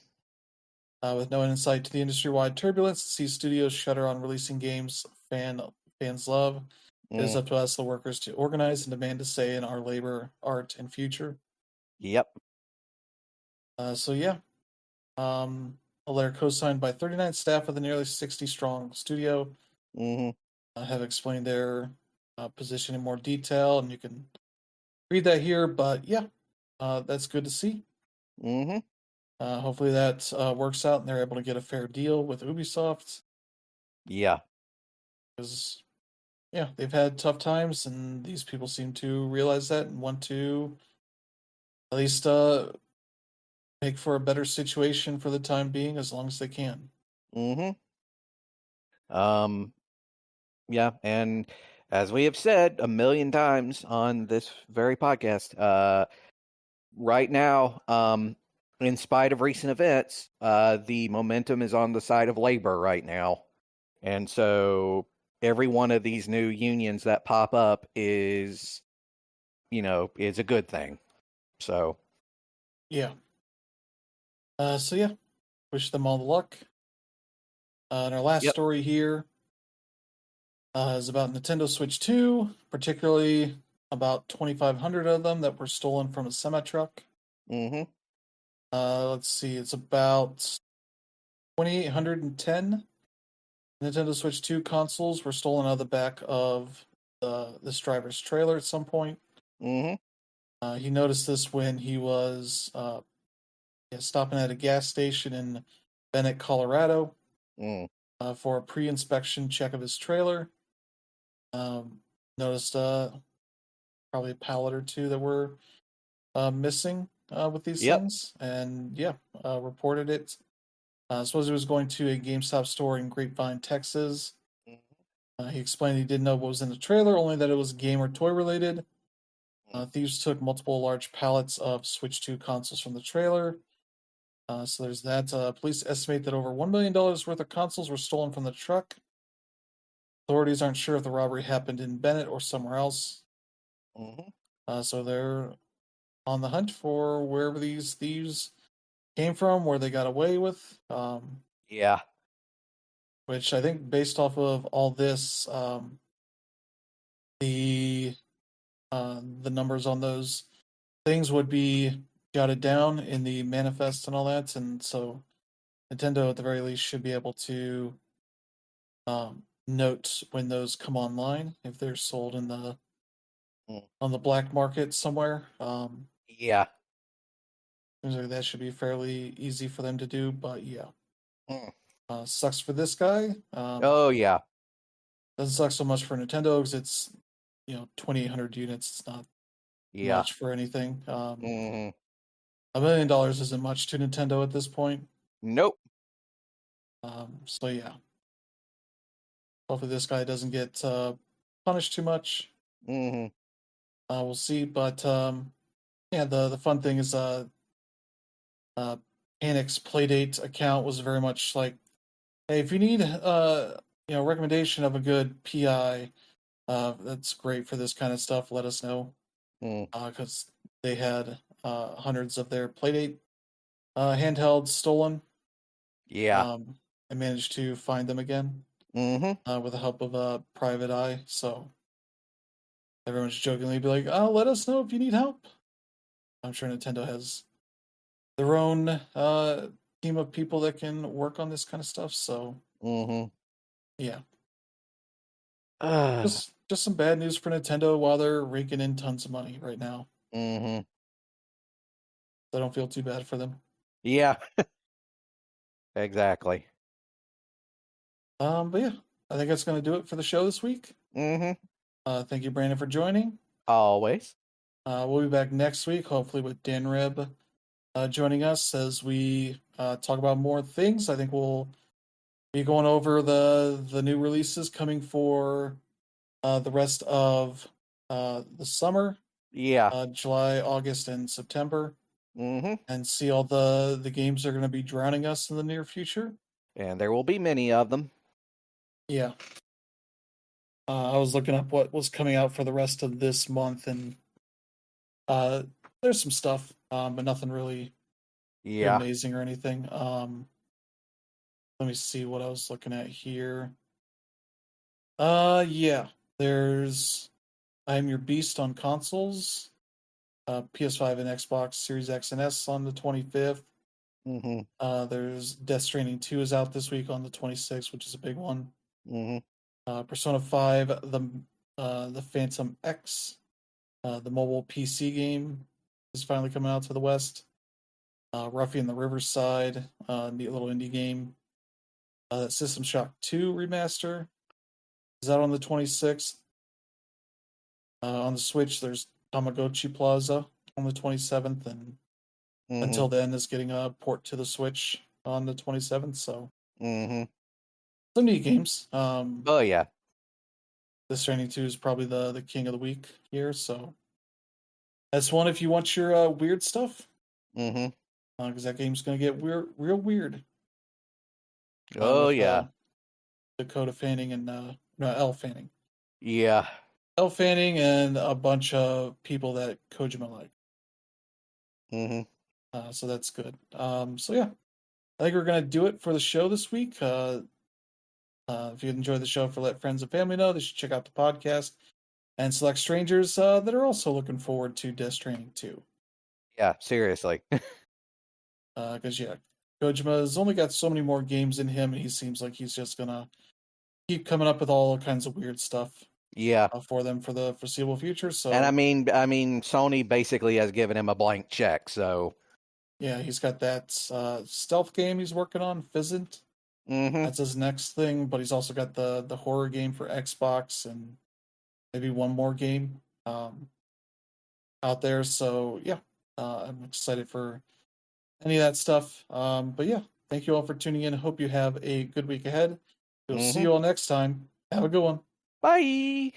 With no insight to the industry-wide turbulence, see studios shutter on releasing games fans love. It is Mm. up to us, the workers, to organize and demand a say in our labor, art, and future. Yep. So yeah, a letter co-signed by 39 staff of the nearly 60-strong studio Mm-hmm. have explained their position in more detail, and you can read that here. But yeah, that's good to see. Mm-hmm. Hopefully that works out and they're able to get a fair deal with Ubisoft Yeah. because yeah, they've had tough times, and these people seem to realize that and want to at least make for a better situation for the time being, as long as they can. Mm-hmm. Um, yeah, and as we have said a million times on this very podcast, right now, in spite of recent events, the momentum is on the side of labor right now. And so every one of these new unions that pop up is a good thing. So, Yeah. So yeah, wish them all the luck. And our last yep. story here is about Nintendo Switch 2, particularly about 2,500 of them that were stolen from a semi truck. Mm-hmm. Let's see, it's about 2,810 Nintendo Switch 2 consoles were stolen out of the back of this driver's trailer at some point. Mm-hmm. He noticed this when he was stopping at a gas station in Bennett, Colorado. Mm. for a pre-inspection check of his trailer. Noticed probably a pallet or two that were missing with these Yep. things, and yeah, reported it. Suppose he was going to a GameStop store in Grapevine, Texas. He explained he didn't know what was in the trailer, only that it was game or toy related. Thieves took multiple large pallets of Switch 2 consoles from the trailer. So there's that. Police estimate that over $1 million worth of consoles were stolen from the truck. Authorities aren't sure if the robbery happened in Bennett or somewhere else. So they're on the hunt for wherever these thieves came from, where they got away with. Yeah. Which I think, based off of all this, the numbers on those things would be jotted down in the manifest and all that, and so Nintendo at the very least should be able to note when those come online if they're sold in the on the black market somewhere. Yeah. Seems like that should be fairly easy for them to do, but yeah. Mm. Sucks for this guy. Oh yeah. Doesn't suck so much for Nintendo because it's 2,800 units. It's not Yeah. much for anything. Mm-hmm. $1 million isn't much to Nintendo at this point. Nope. So yeah. Hopefully this guy doesn't get punished too much. Mm-hmm. We'll see. But yeah, the fun thing is Panic's Playdate account was very much like, hey, if you need recommendation of a good PI that's great for this kind of stuff, let us know. Because they had hundreds of their Playdate handhelds stolen. Yeah. I managed to find them again with the help of a private eye. So everyone's jokingly be like, "Oh, let us know if you need help." I'm sure Nintendo has their own team of people that can work on this kind of stuff. So yeah, just some bad news for Nintendo while they're raking in tons of money right now. I don't feel too bad for them. Yeah. Exactly. But yeah, I think that's going to do it for the show this week. Thank you, Brandon, for joining. Always. We'll be back next week, hopefully with Dan Rib joining us as we talk about more things. I think we'll be going over the new releases coming for the rest of the summer. Yeah. July, August, and September. And see all the games that are going to be drowning us in the near future. And there will be many of them. Yeah. I was looking up what was coming out for the rest of this month, and there's some stuff, but nothing really amazing or anything. Let me see what I was looking at here. Yeah, there's I Am Your Beast on consoles, PS5 and Xbox Series X and S on the 25th. There's Death Stranding 2 is out this week on the 26th, which is a big one. Persona 5, the Phantom X, the mobile PC game is finally coming out to the West. Ruffian the Riverside, neat little indie game. System Shock 2 remaster is out on the 26th. On the Switch, there's Tamagotchi Plaza on the 27th, and until then is getting a port to the Switch on the 27th. So some neat games. Oh yeah. Death Stranding 2 is probably the king of the week here. So that's one if you want your weird stuff. Because that game's gonna get real weird. Oh yeah. Dakota Fanning and no, Elle Fanning. Yeah. Elle Fanning and a bunch of people that Kojima like. So that's good. So yeah, I think we're gonna do it for the show this week. If you enjoyed the show, let friends and family know. They should check out the podcast and select strangers that are also looking forward to Death Stranding 2. Yeah, seriously. Because yeah, Kojima's only got so many more games in him, and he seems like he's just gonna keep coming up with all kinds of weird stuff. Yeah. For them for the foreseeable future. So, and I mean, Sony basically has given him a blank check. So yeah, he's got that stealth game he's working on, Fizzant. Mm-hmm. That's his next thing, but he's also got the horror game for Xbox and maybe one more game out there. So yeah, I'm excited for any of that stuff. But yeah, thank you all for tuning in. Hope you have a good week ahead. We'll see Mm-hmm. you all next time. Have a good one. Bye.